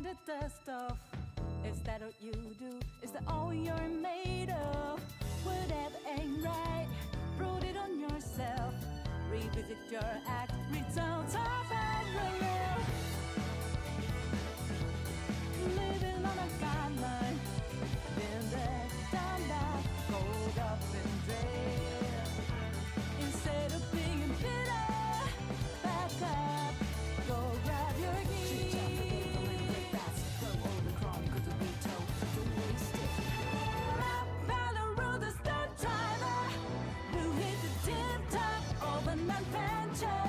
walking the dust off. Is that what you do? Is that all you're made of? Whatever ain't right, prove it on yourself. Revisit your act, results are parallel. Living on a guideline, been there, done that, hold up and dread. Instead of being bitter, back up, go grab your keys. Throw all the chronicles to be told, don't waste it. By the road, the stunt driver who hit the tip top of an adventure.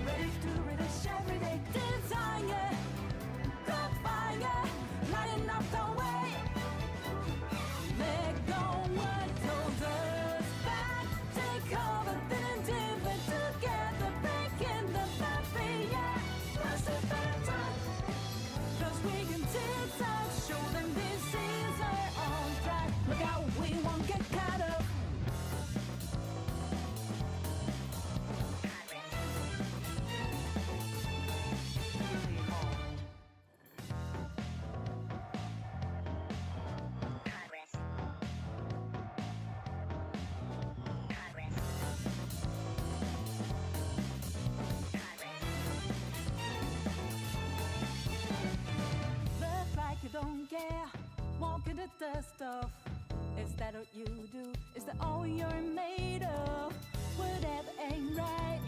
Ready to relish everyday desire. The fire, lighting up the way. Let go what holds us back. Take over, then and dip it together. Breaking the barrier. What's the better? 'Cause we can zigzag, show them this is our own track. Look out, we won't get caught up. Look like you don't care, walking the dust off. Is that what you do? Is that all you're made of? Whatever ain't right,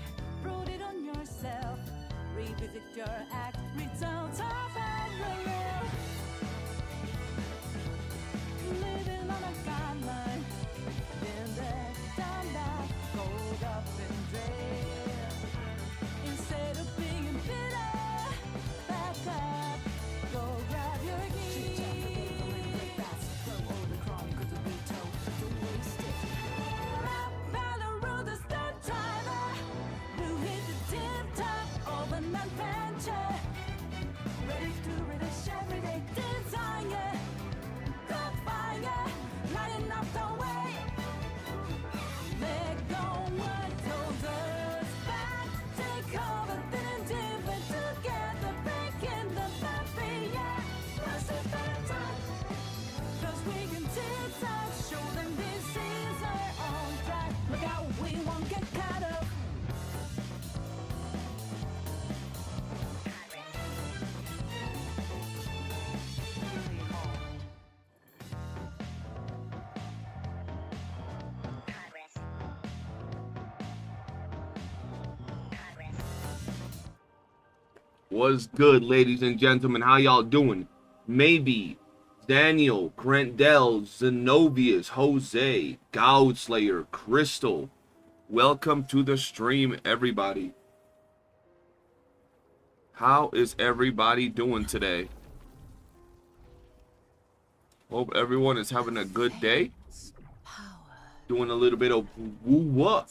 prove it on yourself. Revisit your act, results are parallel. Living on a guideline, been there, done that, hold up and dread. Instead of being bitter, back up, go grab your keys. Throw all the chronicles to be told, don't waste it. By the road, the stunt driver who hit the tip top of an adventure. Ready to relish everyday desire. The fire, lighting up the way. Let go what holds us back. Take over, then and dip it together. Breaking the barrier. What's the better? 'Cause we can zigzag, show them this is our own track. Look out, we won't get caught up. What's good, ladies and gentlemen? How y'all doing? Maybe Daniel, Grandel, Zenovius, Jose, Goudslayer, Crystal. Welcome to the stream, everybody. How is everybody doing today? Hope everyone is having a good day. Doing a little bit of Wuwa.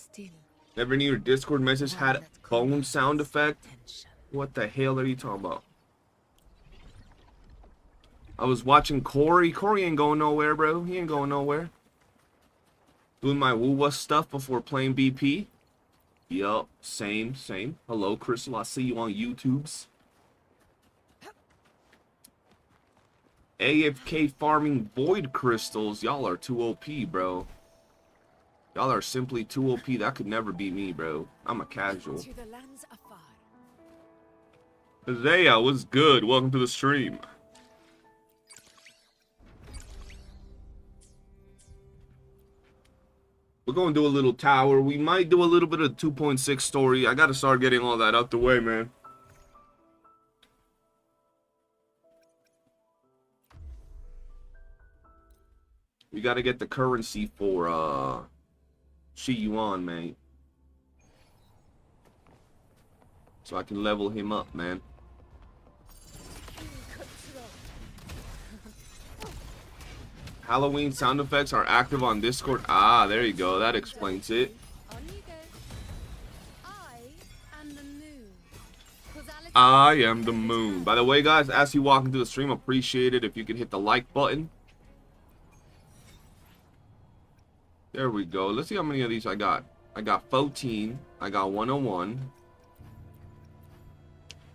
Never knew your Discord message had a phone sound effect. What the hell are you talking about? I was watching Corey. Corey ain't going nowhere, bro. He ain't going nowhere. Doing my Wuwa stuff before playing BP. Yup, same. Hello, Crystal. I see you on YouTubes. AFK farming void crystals. Y'all are too OP, bro. Y'all are simply too OP. That could never be me, bro. I'm a casual. Isaiah, what's good? Welcome to the stream. We're going to do a little tower. We might do a little bit of 2.6 story. I got to start getting all that out the way, man. We got to get the currency for Shiyuan, man. So I can level him up, man. Halloween sound effects are active on Discord. Ah, there you go. That explains it. I am the moon. By the way, guys, as you walk into the stream, appreciate it if you could hit the like button. There we go. Let's see how many of these I got. I got 14. I got 101.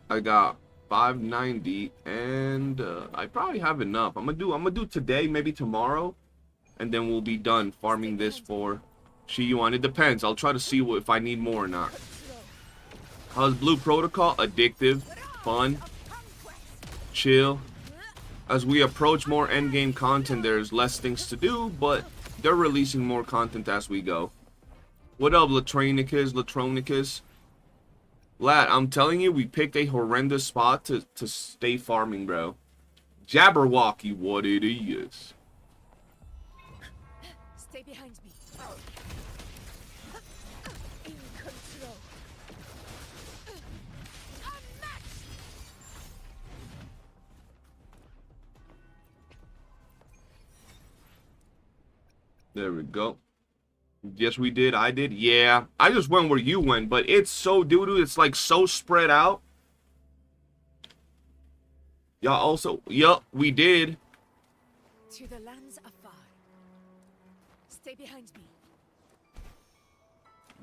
I got 590, and I probably have enough. I'm gonna do today, maybe tomorrow, and then we'll be done farming this for Shiyuan. It depends. I'll try to see if I need more or not. How's Blue Protocol? Addictive, fun, chill. As we approach more endgame content, there's less things to do, but they're releasing more content as we go. What up, Latronicus? Lad, I'm telling you, we picked a horrendous spot to stay farming, bro. Jabberwocky, what it is. Stay behind me. In control. There we go. Yes, we did. I did. Yeah. I just went where you went, but it's so doo-doo. It's like so spread out. Y'all also... Yup, we did. To the lands afar. Stay behind me.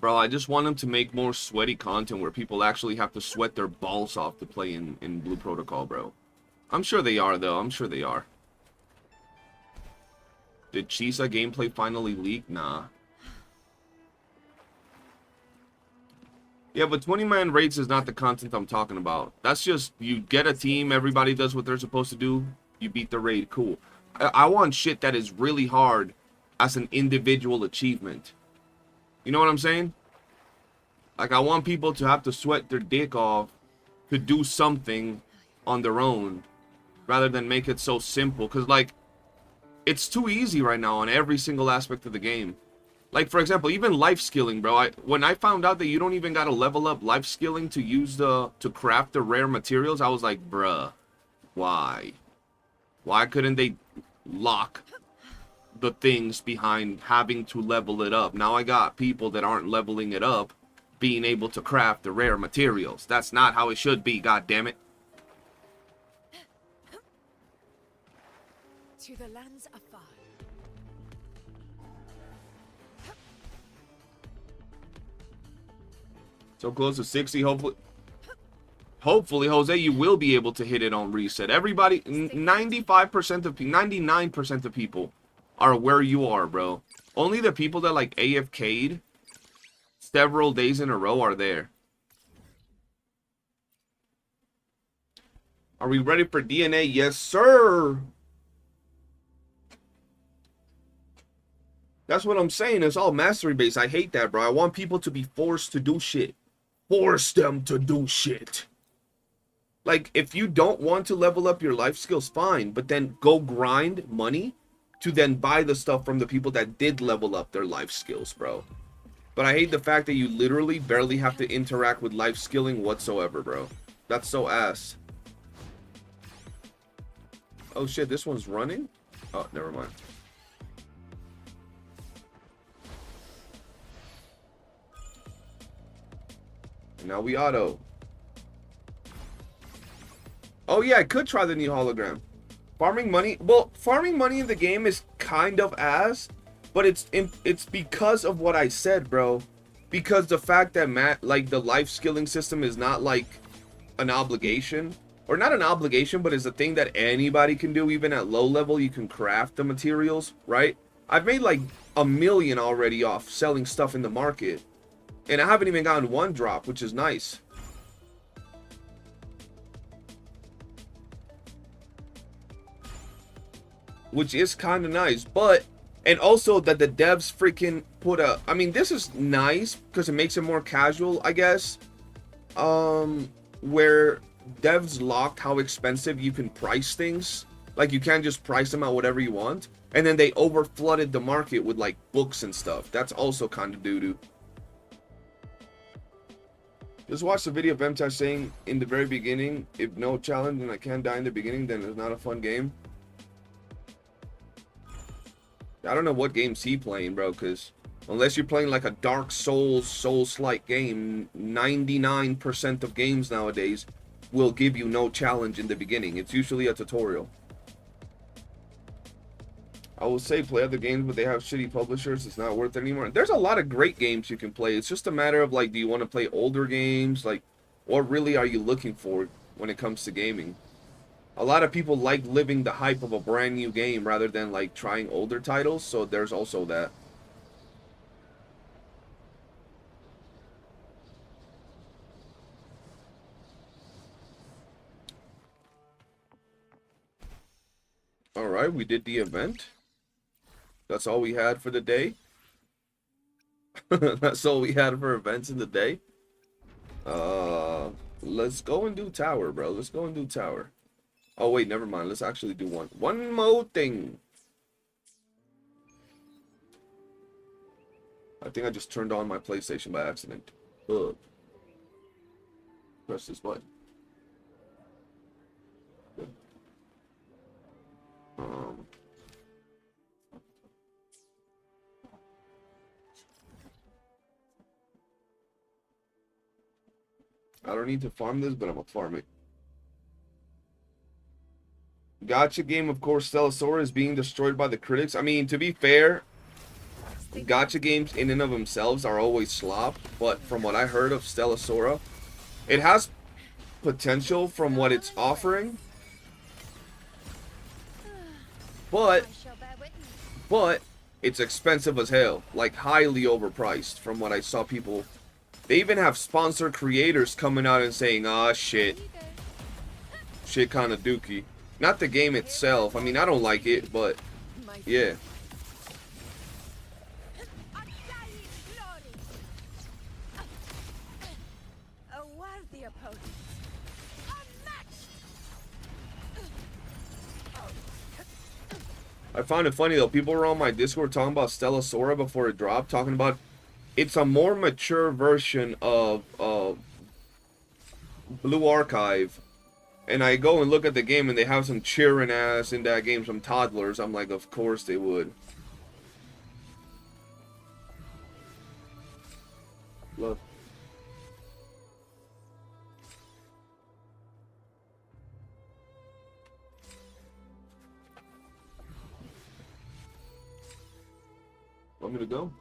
Bro, I just want them to make more sweaty content where people actually have to sweat their balls off to play in Blue Protocol, bro. I'm sure they are, though. I'm sure they are. Did Chisa gameplay finally leak? Nah. Yeah, but 20-man raids is not the content I'm talking about. That's just, you get a team, everybody does what they're supposed to do, you beat the raid, cool. I want shit that is really hard as an individual achievement. You know what I'm saying? Like, I want people to have to sweat their dick off to do something on their own, rather than make it so simple. Because, like, it's too easy right now on every single aspect of the game. Like, for example, even life skilling, bro. When I found out that you don't even gotta level up life skilling to use to craft the rare materials, I was like, bruh, why? Why couldn't they lock the things behind having to level it up? Now I got people that aren't leveling it up being able to craft the rare materials. That's not how it should be, god damn it. To the lands afar. So close to 60, hopefully, Jose, you will be able to hit it on reset. Everybody, 95% of people, 99% of people are where you are, bro. Only the people that, like, AFK'd several days in a row are there. Are we ready for DNA? Yes, sir. That's what I'm saying. It's all mastery based. I hate that, bro. I want people to be forced to do shit. Force them to do shit. Like, if you don't want to level up your life skills, fine. But then go grind money to then buy the stuff from the people that did level up their life skills, bro. But I hate the fact that you literally barely have to interact with life skilling whatsoever, bro. That's so ass. Oh shit, this one's running? Oh, never mind. Now we auto. Oh yeah, I could try the new hologram. Farming money. Well, farming money in the game is kind of ass, but it's because of what I said, bro. Because the fact that like the life skilling system is not like an obligation, or not an obligation, but is a thing that anybody can do. Even at low level, you can craft the materials, right? I've made like $1 million already off selling stuff in the market. And I haven't even gotten one drop, which is nice. Which is kind of nice. But, and also that the devs freaking put a... I mean, this is nice because it makes it more casual, I guess. Where devs locked how expensive you can price things. Like, you can't just price them at whatever you want. And then they over flooded the market with, like, books and stuff. That's also kind of doo-doo. Just watch the video of MTash saying in the very beginning, if no challenge and I can't die in the beginning, then it's not a fun game. I don't know what games he playing, bro, because unless you're playing like a Dark Souls-like game, 99% of games nowadays will give you no challenge in the beginning. It's usually a tutorial. I will say play other games, but they have shitty publishers. It's not worth it anymore. There's a lot of great games you can play. It's just a matter of, like, do you want to play older games? Like, what really are you looking for? when it comes to gaming. A lot of people like living the hype of a brand new game rather than like trying older titles, so there's also that. Alright, we did the event. That's all we had for the day. That's all we had for events in the day. Let's go and do tower, bro. Let's go and do tower. Oh, wait, never mind. Let's actually do one more thing. I think I just turned on my PlayStation by accident. Ugh. Press this button. I don't need to farm this, but I'm gonna farm it. Gacha game, of course, Stellasora is being destroyed by the critics. I mean, to be fair, gacha games in and of themselves are always slop, but from what I heard of Stellasora, it has potential from what it's offering, but it's expensive as hell, like highly overpriced from what I saw people. They even have sponsored creators coming out and saying, ah, shit kind of dookie. Not the game itself. I mean, I don't like it, but yeah. I found it funny though. People were on my Discord talking about Stellasora before it dropped, talking about it's a more mature version of Blue Archive. And I go and look at the game and they have some cheering ass in that game, some toddlers. I'm like, of course they would. Look. Want me to go?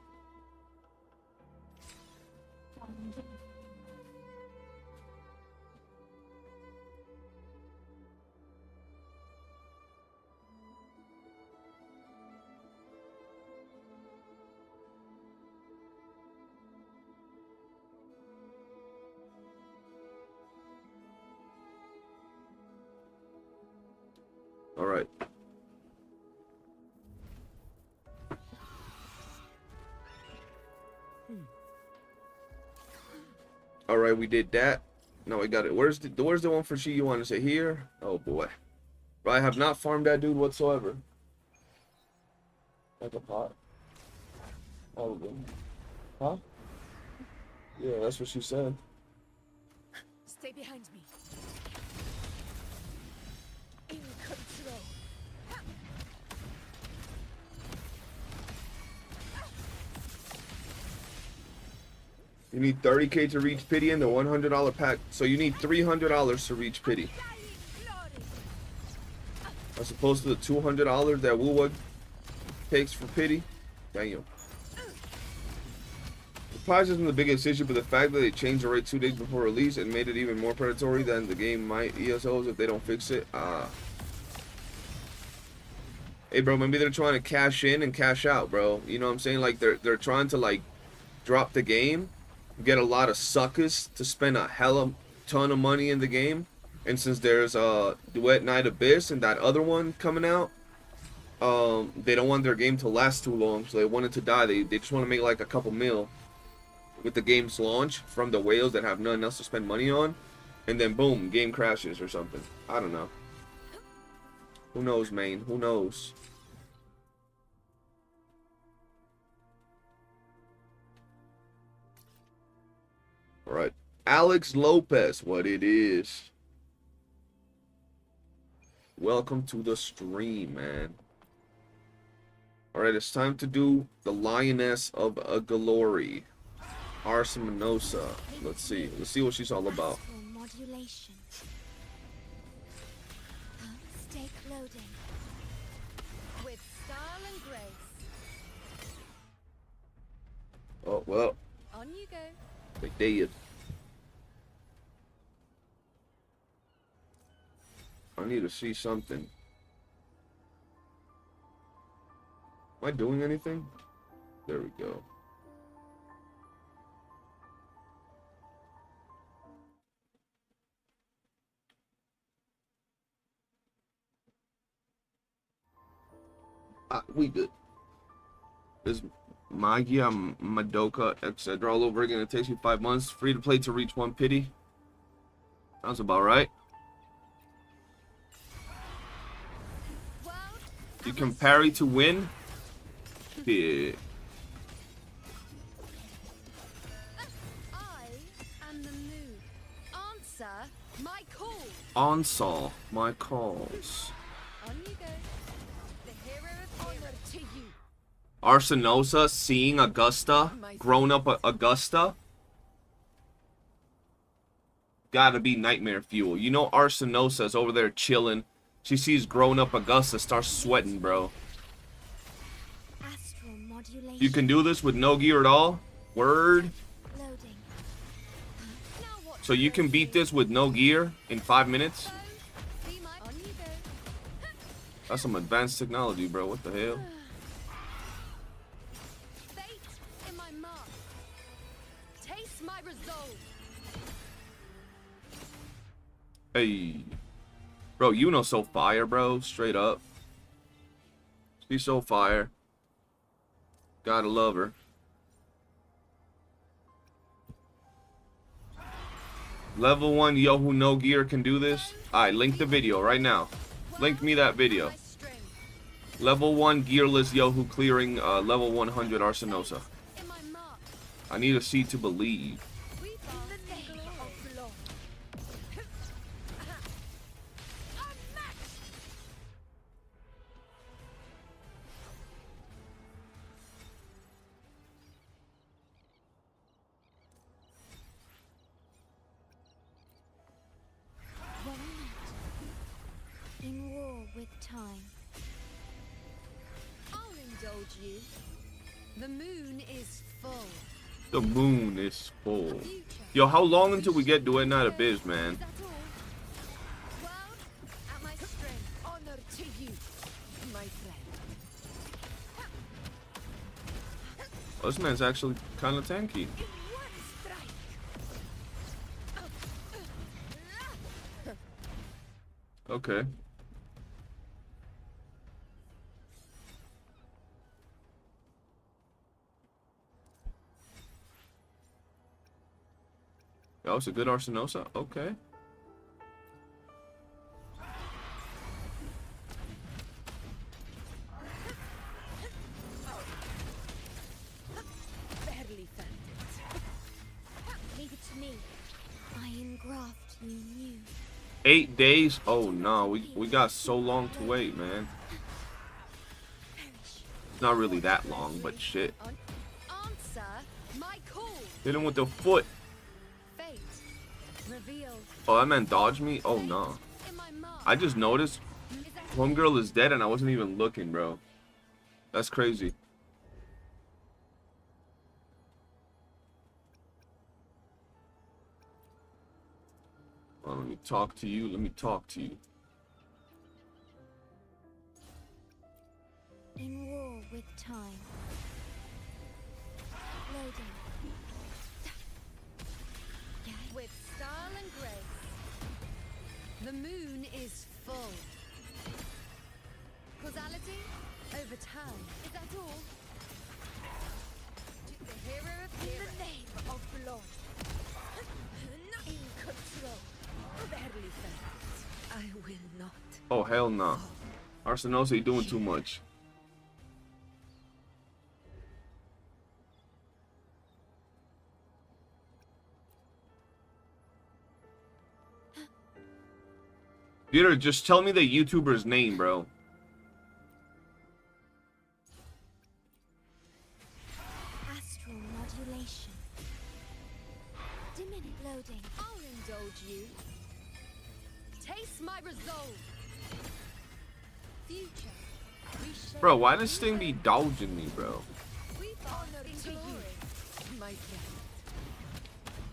All right. All right, we did that. No, we got it. Where's the one for she? You want to say here? Oh boy, bro, I have not farmed that dude whatsoever. Like a pot. All of them. Huh? Yeah, that's what she said. Stay behind me. In control. You need 30K to reach pity in the $100 pack. So you need $300 to reach pity. As opposed to the $200 that Wuwa takes for pity. Damn. The price isn't the biggest issue, but the fact that they changed the rate 2 days before release and made it even more predatory than the game might ESOs if they don't fix it. Hey bro, maybe they're trying to cash in and cash out, bro. You know what I'm saying? Like they're trying to like drop the game, get a lot of suckers to spend a hella ton of money in the game, and since there's Duet Night Abyss and that other one coming out, they don't want their game to last too long, so they want it to die. They just want to make like a couple mil with the game's launch from the whales that have nothing else to spend money on, and then boom, game crashes or something. I don't know. Who knows, man? Who knows? All right, Alex Lopez, what it is. Welcome to the stream, man. All right, it's time to do the Lioness of Agalori, Arsaminosa. Let's see what she's all about. Modulation. Stay loading. With style and grace. Oh well. On you go. They did. I need to see something. Am I doing anything? There we go. We good. This Magia, Madoka, etc. all over again. It takes you 5 months. Free to play to reach 1 pity. Sounds about right. You can parry to win. Yeah. I am the moon. Answer my call. Answer my calls. On you go. The hero of honor to you. Arsenosa seeing Augusta, grown up Augusta. Gotta be nightmare fuel. You know Arsenosa's over there chilling. She sees grown up Augusta, starts sweating, bro. Astral modulation. You can do this with no gear at all? Word. Loading. Now what So you can beat this with no gear in 5 minutes? be my on you go. That's some advanced technology, bro. What the hell? Fate in my mark. Taste my resolve. Hey. Bro, Yuno so fire, bro. Straight up. She's so fire. Gotta love her. Level 1 YOOOO no gear can do this. Alright, link the video right now. Link me that video. My strength. Level 1 gearless YOOOO clearing level 100 Arsenosa. In my mark. I need to see to believe. We found the name of blood. Unmatched. Well met. In war with time. I'll indulge you. The moon is full. The moon is full. Future. Yo, how long until we get to Night Abyss, man? Is that all? World at my strength. Honor to you, my friend. Oh, this man's actually kind of tanky. In one strike. Okay. Oh, it's a good Arsenosa. Okay. Barely found it. Leave it to me. I engraft you new. 8 days? Oh no, we got so long to wait, man. Perish. It's not really that long, but shit. Answer my call. Hit him with the foot. Fate revealed. Oh, that man dodged me? Oh no. In my mark. I just noticed Is that homegirl is dead and I wasn't even looking, bro. That's crazy. Well, let me talk to you. Let me talk to you. in war with time? Loading. With style and grace. The moon is full. Causality over time. Is that all? To the hero of heroes. In the name of blood. In control. Barely felt it. I will not. Oh, hell no. Arsenosa, you doing too much. Peter, just tell me the YouTuber's name, bro. Astral modulation. Diminish loading. I'll indulge you. Taste my resolve. Future. Bro, why does this thing be dodging me, bro? We honor to you, my friend.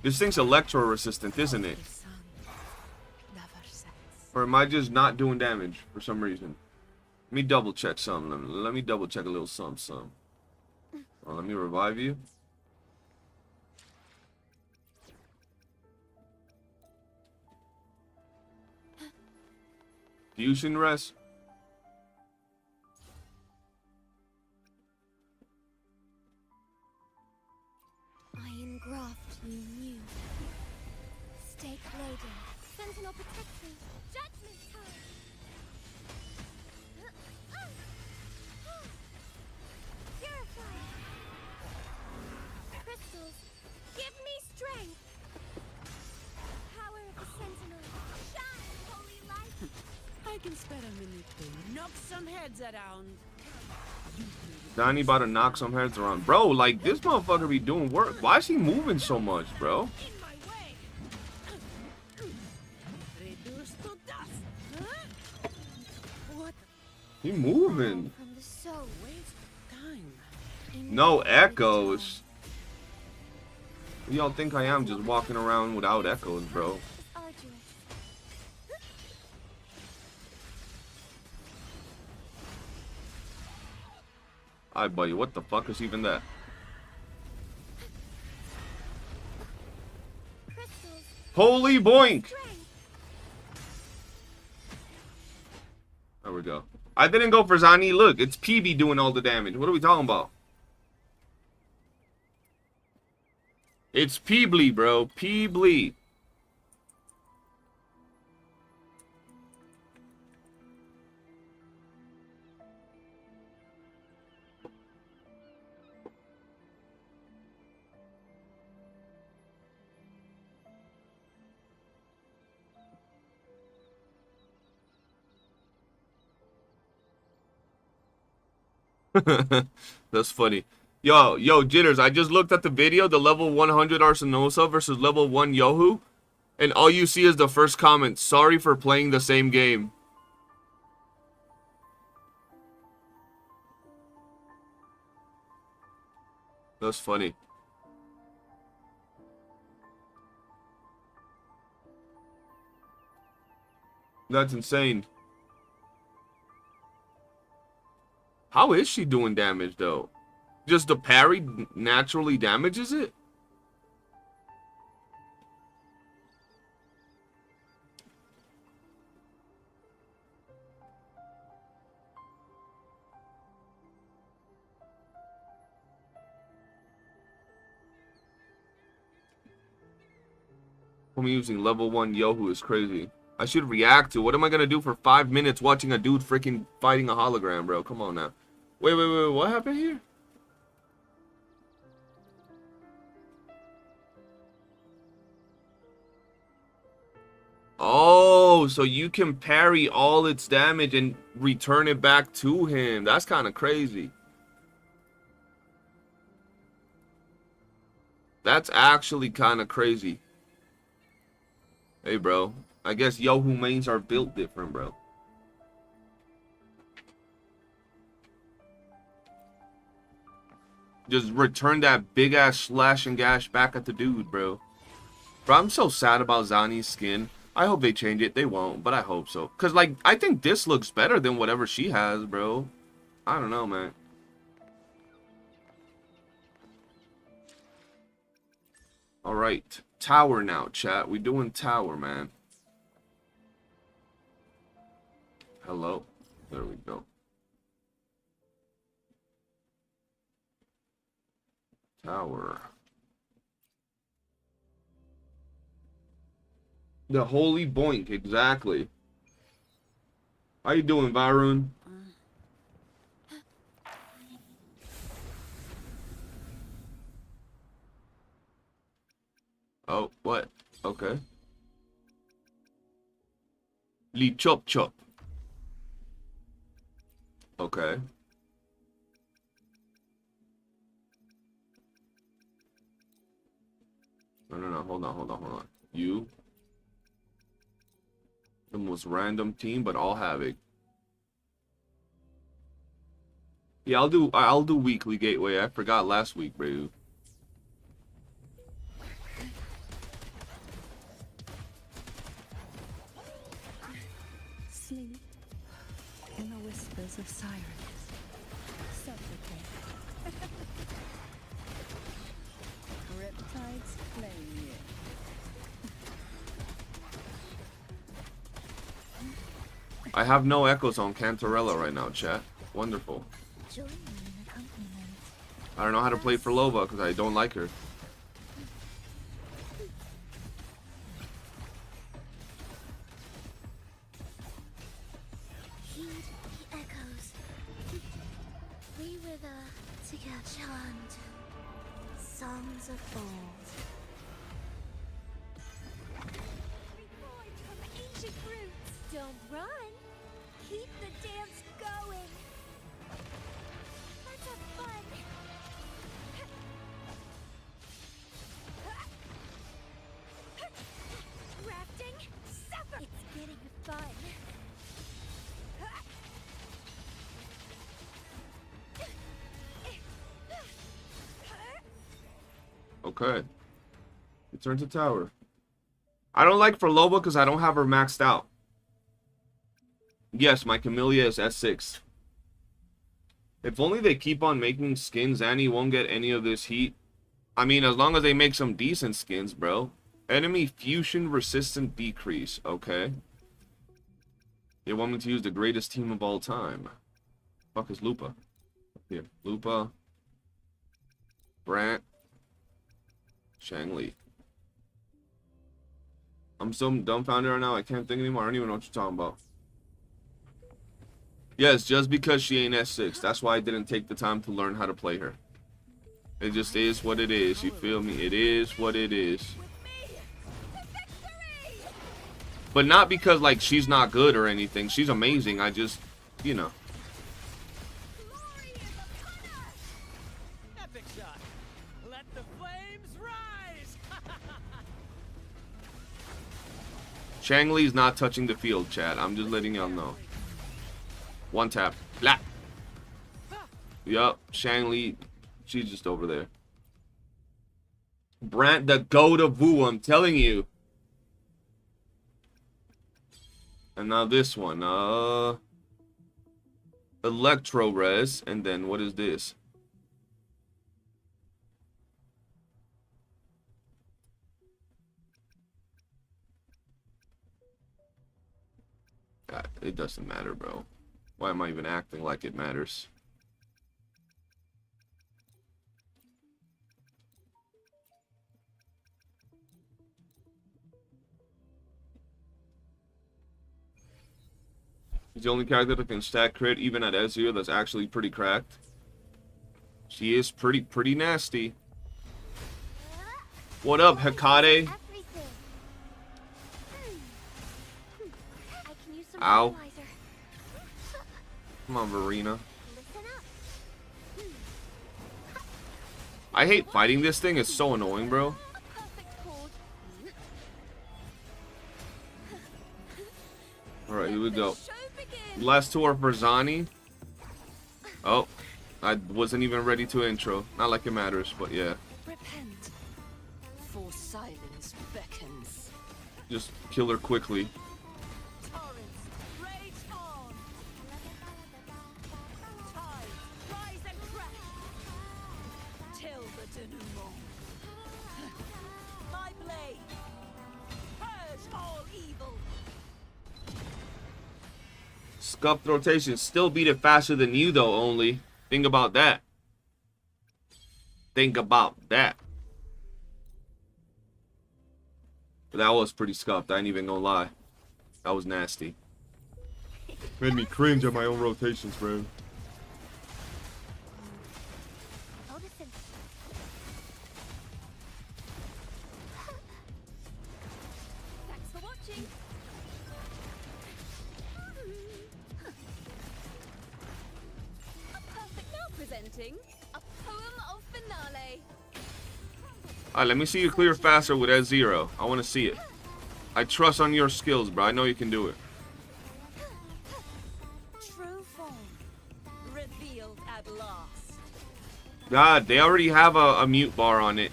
This thing's electro resistant, isn't it? The sun never sets. Or am I just not doing damage for some reason? Let me double check something. Let me double check a little something. Oh, let me revive you. Fusion rest. Iron graft you new. Stake loading. Sentinel protecting. Judgment time. Purify. Crystals, give me strength. Power of the Sentinel. Shine, holy light. I can spare a minute to knock some heads around. Zani about to knock some heads around. Bro, like, this motherfucker be doing work. Why is he moving so much, bro? In my way. Reduced to dust. Huh? What? He moving. From the soul. Waste time. No echoes. Y'all think I am just walking around without echoes, bro? Arduous. Alright, buddy, what the fuck is even that? Crystals, Holy boink! strength. There we go. I didn't go for Zani. Look, it's PB doing all the damage. What are we talking about? It's Peebly, bro. Peebly. That's funny. Yo, Jitters, I just looked at the video, the level 100 Arsenosa versus level 1 YOOOO, and all you see is the first comment, sorry for playing the same game. That's funny. That's insane. How is she doing damage, though? Just the parry naturally damages it? I'm using level 1 YOOOO is crazy. I should react to. What am I gonna do for 5 minutes watching a dude freaking fighting a hologram, bro? Come on now. Wait, what happened here? Oh, so you can parry all its damage and return it back to him. That's kind of crazy. That's actually kind of crazy. Hey, bro. I guess YOOOO mains are built different, bro. Just return that big ass slash and gash back at the dude, bro. Bro, I'm so sad about Zani's skin. I hope they change it. They won't, but I hope so. Because, like, I think this looks better than whatever she has, bro. I don't know, man. Alright. Tower now, chat. We doing tower, man. Hello. There we go. Tower. The holy boink, exactly. How you doing, Varun? Oh, what? Okay. Lee chop chop. Okay. No, hold on. You. The most random team, but all havoc. Yeah, I'll do weekly gateway. I forgot last week, bro. bells of sirens. Suffocate. Riptides flame you. I have no echoes on Cantarella right now, chat. Wonderful. Join me in accompaniment. I don't know how to play for Lova because I don't like her. Heed the echoes. We wither together. Chant songs of old. Reborn from ancient roots. Don't run. Keep the dance going. Let's have fun. Rafting. Suffer. It's getting fun. Okay. Return to tower. I don't like for Loba because I don't have her maxed out. Yes, my Camellia is S6. If only they keep on making skins, Zani won't get any of this heat. I mean, as long as they make some decent skins, bro. Enemy fusion resistant decrease. Okay. They want me to use the greatest team of all time. Fuck is Lupa? Here. Lupa. Brant. Shangli. I'm so dumbfounded right now. I can't think anymore. I don't even know what you're talking about. Yes, just because she ain't S6. That's why I didn't take the time to learn how to play her. It just is what it is. You feel me? It is what it is. But not because, like, she's not good or anything. She's amazing. I just, you know. Epic shot. Let the flames rise. Shangli's not touching the field, chat. I'm just letting y'all know. One tap. Blah. Yup. Shangli. She's just over there. Brant, the goat of Wuwa. I'm telling you. And now this one. Electro Res. And then what is this? God, it doesn't matter, bro. Why am I even acting like it matters? She's the only character that can stack crit even at S0 that's actually pretty cracked. She is pretty nasty. What up, Hekate? Ow. Come on, Verena. I hate fighting this thing. It's so annoying, bro. Alright, here we go. Last two are for Zani. Oh, I wasn't even ready to intro. Not like it matters, but yeah. Repent, for silence beckons. Just kill her quickly. Scuffed rotation. Still beat it faster than you, though, only. Think about that. Think about that. But that was pretty scuffed. I ain't even gonna lie. That was nasty. Made me cringe at my own rotations, bro. Thanks for watching. Presenting a poem of finale. Alright, let me see you clear faster with S0. I want to see it. I trust on your skills, bro. I know you can do it. True form revealed at last. God, they already have a mute bar on it.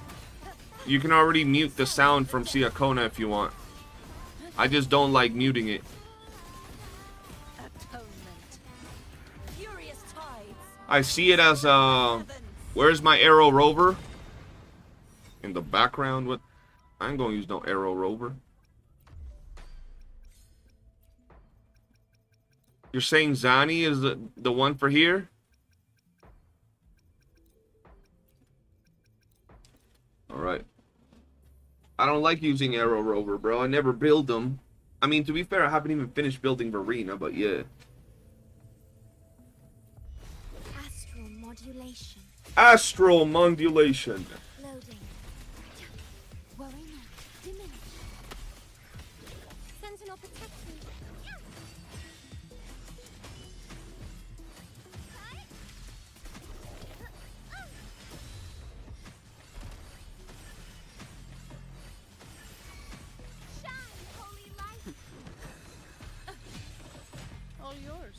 You can already mute the sound from Siakona if you want. I just don't like muting it. Atonement. I see it as where's my arrow rover? In the background. What? I ain't gonna use no arrow rover. You're saying Zani is the one for here? Alright. I don't like using arrow rover, bro. I never build them. I mean, to be fair, I haven't even finished building Verena, but yeah. Astral modulation. Astral modulation. Loading. Worry not. Diminish. Sentinel protect me. All yours.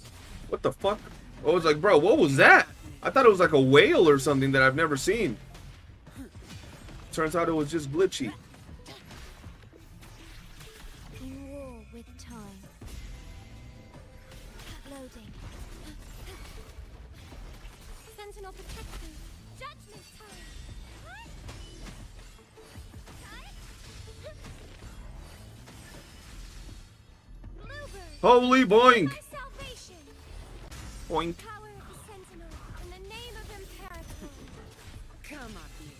What the fuck? I was like, bro, what was that? I thought it was like a whale or something that I've never seen. Turns out it was just glitchy. In war with time. Loading. Sentinel protect me. Judgment time. Bluebird. Holy boink! My salvation. Boink. Power of the Sentinel. In the name of Imperator. Come at me.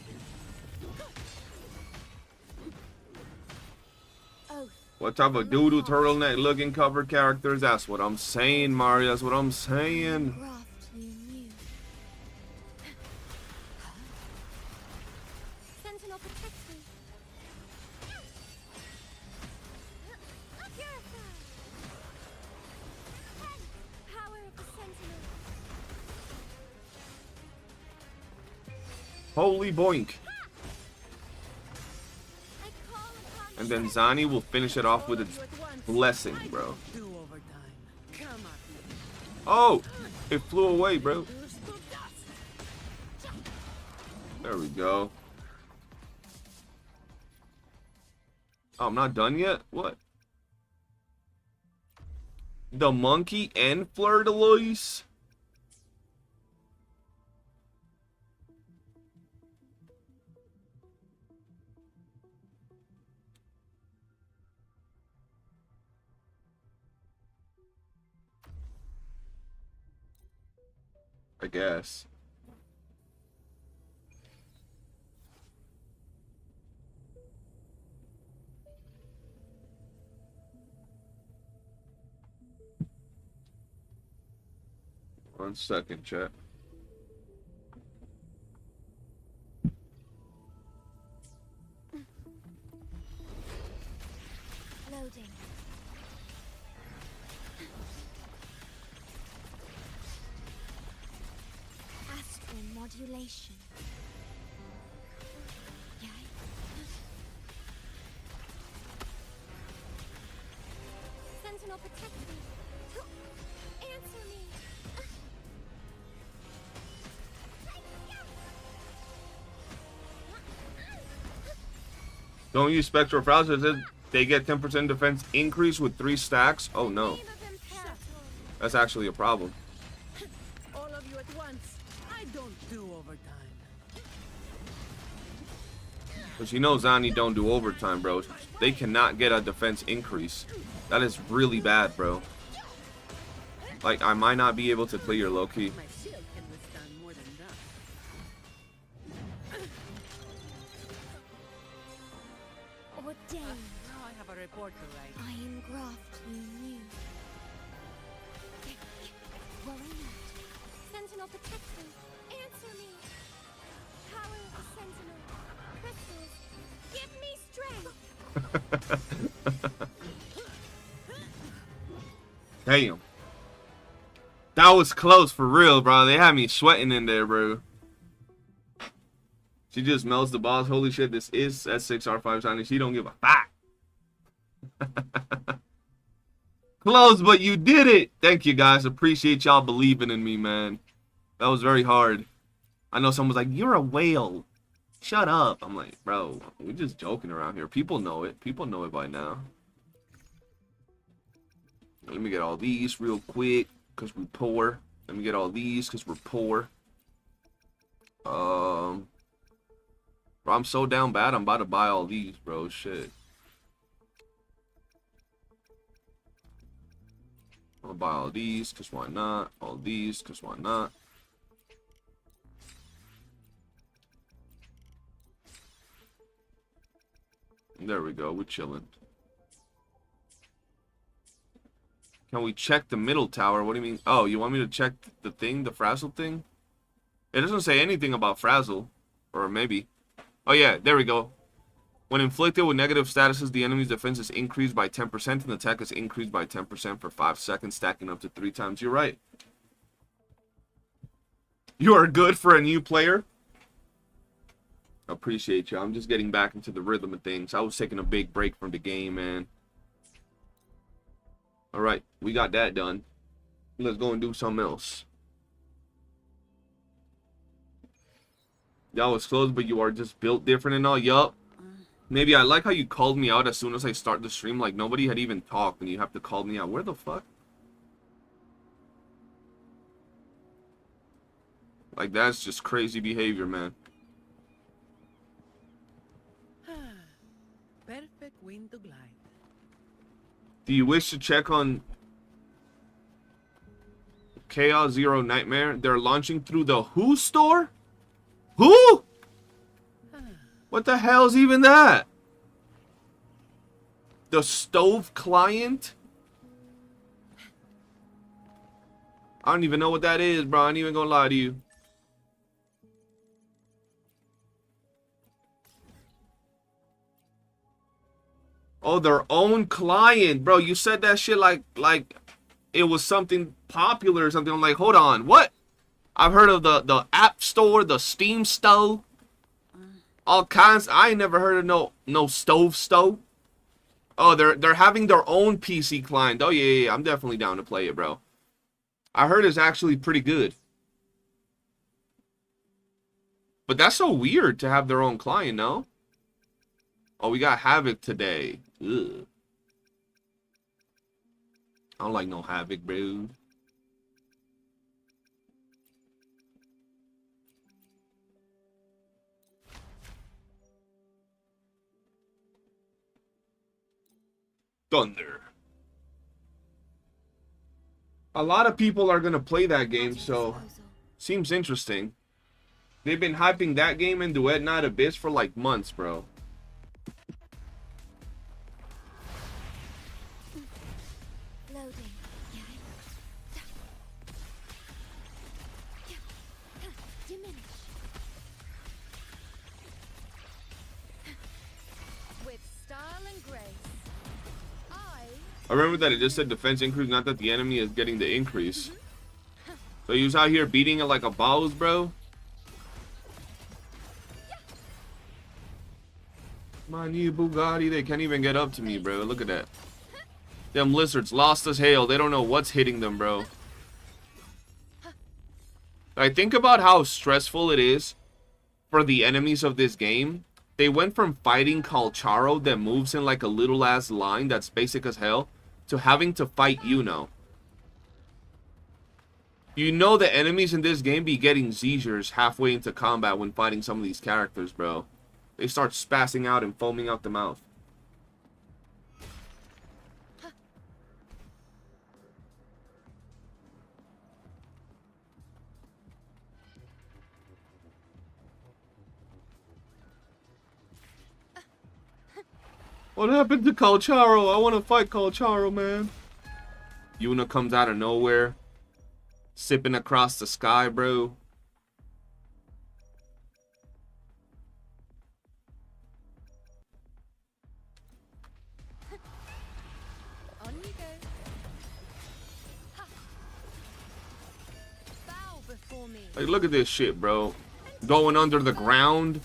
Oath. What type of doodoo turtleneck looking cover characters? That's what I'm saying, Mario. That's what I'm saying. Graft you knew. Sentinel protect me. Purify. Power of the Sentinel. Holy boink. I call upon And then Zani will finish it off with its blessing, bro. Do overtime. Come at me. Oh! It flew away, bro. Reduce to dust. There we go. Oh, I'm not done yet? What? The monkey and Fleur de Lis? I guess. One second, chat. Loading. Astral modulation. Yay. Sentinel protect me. Answer me. Don't use Spectral Frowns. It says they get 10% defense increase with 3 stacks. Oh no. Name of Imperator. That's actually a problem. All of you at once. I don't do overtime. But you know Zani don't do overtime, bro. They cannot get a defense increase. That is really bad, bro. Like, I might not be able to clear low-key. My shield can withstand more than that. Ordained. Now I have a report to write. I engraft you new. Worry not. Sentinel protect me. Answer me. Power of the Sentinel. Crystals. Give me strength. Damn. That was close for real, bro. They had me sweating in there, bro. She just melts the boss. Holy shit, this is S6R5 Zani. She don't give a fuck. Close, but you did it. Thank you, guys. Appreciate y'all believing in me, man. That was very hard. I know someone's like, you're a whale. Shut up. I'm like, bro, we're just joking around here. People know it. People know it by now. Let me get all these real quick, because we poor. Let me get all these because we're poor. Bro, I'm so down bad. I'm about to buy all these, bro. Shit. I'll buy all these because why not? All these because why not? There we go. We're chilling. Can we check the middle tower? What do you mean? Oh, you want me to check the thing? The frazzle thing? It doesn't say anything about frazzle. Or maybe. Oh, yeah. There we go. When inflicted with negative statuses, the enemy's defense is increased by 10% and the attack is increased by 10% for 5 seconds, stacking up to 3 times. You're right. You are good for a new player. Appreciate you. I'm just getting back into the rhythm of things. I was taking a big break from the game, man. Alright, we got that done. Let's go and do something else. Y'all was close, but you are just built different and all. Yup. Maybe I like how you called me out as soon as I start the stream. Like nobody had even talked and you have to call me out. Where the fuck? Like that's just crazy behavior, man. Perfect wind to glide. Do you wish to check on Chaos Zero Nightmare? They're launching through the Who store? Who? What the hell's even that? The Stove client? I don't even know what that is, bro. I ain't even gonna lie to you. Oh, their own client, bro. You said that shit like it was something popular or something. I'm like, hold on, what? I've heard of the App Store, the Steam Stove, all kinds. I ain't never heard of no stove. Oh, they're having their own PC client. Oh yeah, I'm definitely down to play it, bro. I heard it's actually pretty good. But that's so weird to have their own client, no? Oh, we got Havoc today. Ugh. I don't like no Havoc, bro. Thunder. A lot of people are going to play that game, so seems interesting. They've been hyping that game and Duet Night Abyss for like months, bro. I remember that it just said defense increase, not that the enemy is getting the increase. So he was out here beating it like a boss, bro. My new Bugatti, they can't even get up to me, bro. Look at that. Them lizards lost as hell. They don't know what's hitting them, bro. Like, think about how stressful it is for the enemies of this game. They went from fighting Calcharo that moves in like a little ass line that's basic as hell to having to fight Yuno. You know the enemies in this game be getting seizures halfway into combat when fighting some of these characters, bro. They start spazzing out and foaming out the mouth. What happened to Calcharo? I want to fight Calcharo, man. Yuna comes out of nowhere. Sipping across the sky, bro. On you go. Bow before me. Like, look at this shit, bro. Going under the ground.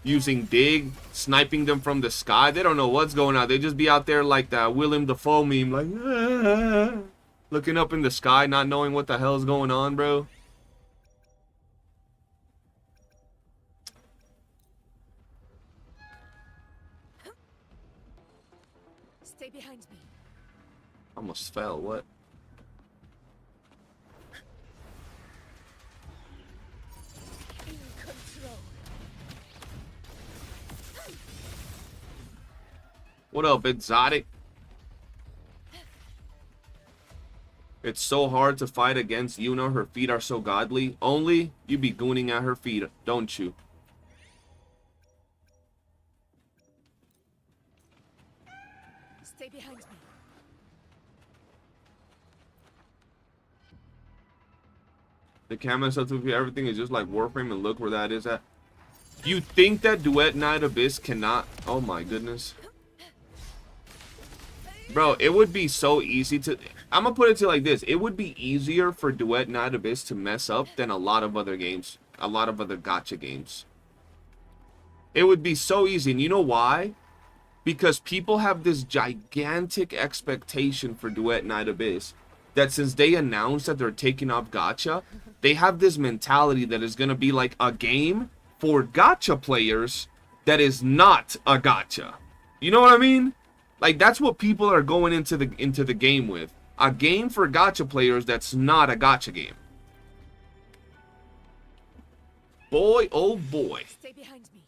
Using dig, sniping them from the sky. They don't know what's going on. They just be out there like that Willem Dafoe meme, like looking up in the sky, not knowing what the hell's going on, bro. Stay behind me. Almost fell. What? What up, exotic? It's so hard to fight against Yuna. Her feet are so godly. Only you be gooning at her feet, don't you? Stay behind me. The camera stuff to everything is just like Warframe, and look where that is at. You think that Duet Night Abyss cannot? Oh my goodness. Bro, it would be so easy to... I'm gonna put it to like this. It would be easier for Duet Night Abyss to mess up than a lot of other games. A lot of other gacha games. It would be so easy. And you know why? Because people have this gigantic expectation for Duet Night Abyss. That since they announced that they're taking up gacha, they have this mentality that is gonna be like a game for gacha players that is not a gacha. You know what I mean? Like, that's what people are going into the game with. A game for gacha players that's not a gacha game. Boy, oh boy. Stay behind me.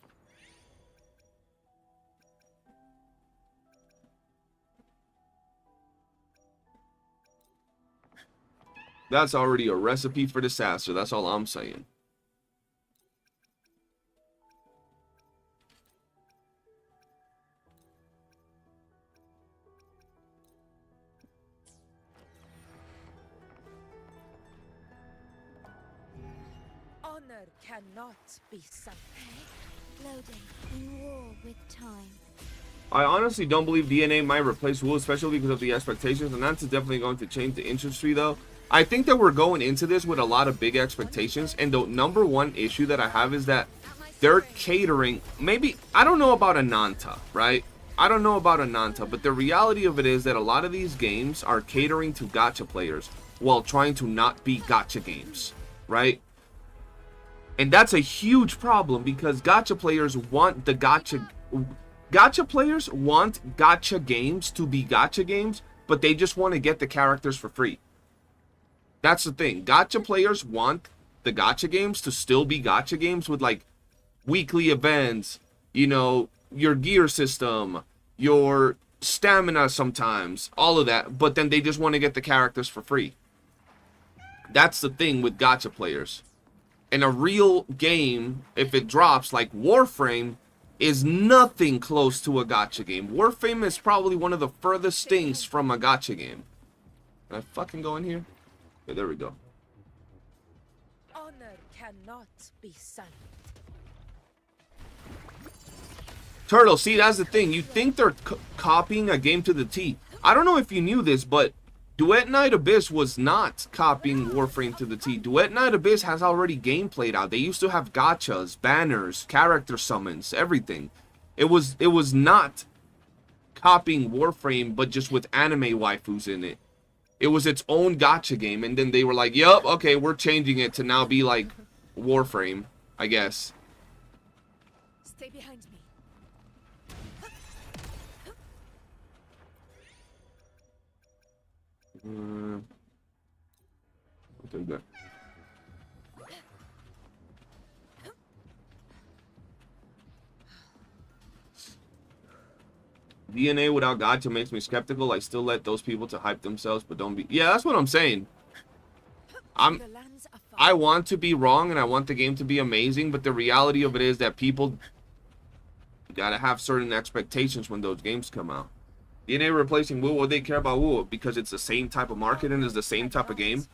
That's already a recipe for disaster. That's all I'm saying. Honor cannot be sunk. Loading in war with time. I honestly don't believe DNA might replace WOOOO, especially because of the expectations, and that's definitely going to change the industry, though. I think that we're going into this with a lot of big expectations, and the number one issue that I have is that they're catering, maybe, I don't know about Ananta, right? I don't know about Ananta, but the reality of it is that a lot of these games are catering to gacha players while trying to not be gacha games, right? And that's a huge problem because gacha players want the gacha players want gacha games to be gacha games, but they just want to get the characters for free. That's the thing. Gacha players want the gacha games to still be gacha games with like weekly events, you know, your gear system, your stamina sometimes, all of that, but then they just want to get the characters for free. That's the thing with gacha players. And a real game, if it drops like Warframe, is nothing close to a gacha game. Warframe is probably one of the furthest things from a gacha game. Can I fucking go in here? Okay, there we go. Honor cannot be sunk. Turtle, see, that's the thing. You think they're copying a game to the T. I don't know if you knew this, but Duet Night Abyss was not copying Warframe to the T. Duet Night Abyss has already gameplayed out. They used to have gachas, banners, character summons, everything. It was not copying Warframe, but just with anime waifus in it. It was its own gacha game, and then they were like, yup, okay, we're changing it to now be like Warframe, I guess. Stay behind me. I'll take that. DNA without gacha makes me skeptical. I still let those people to hype themselves, but don't be. Yeah, that's what I'm saying. I want to be wrong, and I want the game to be amazing, but the reality of it is that people gotta have certain expectations when those games come out. DNA replacing WOOOO, they care about WOOOO because it's the same type of market and is the same type of game.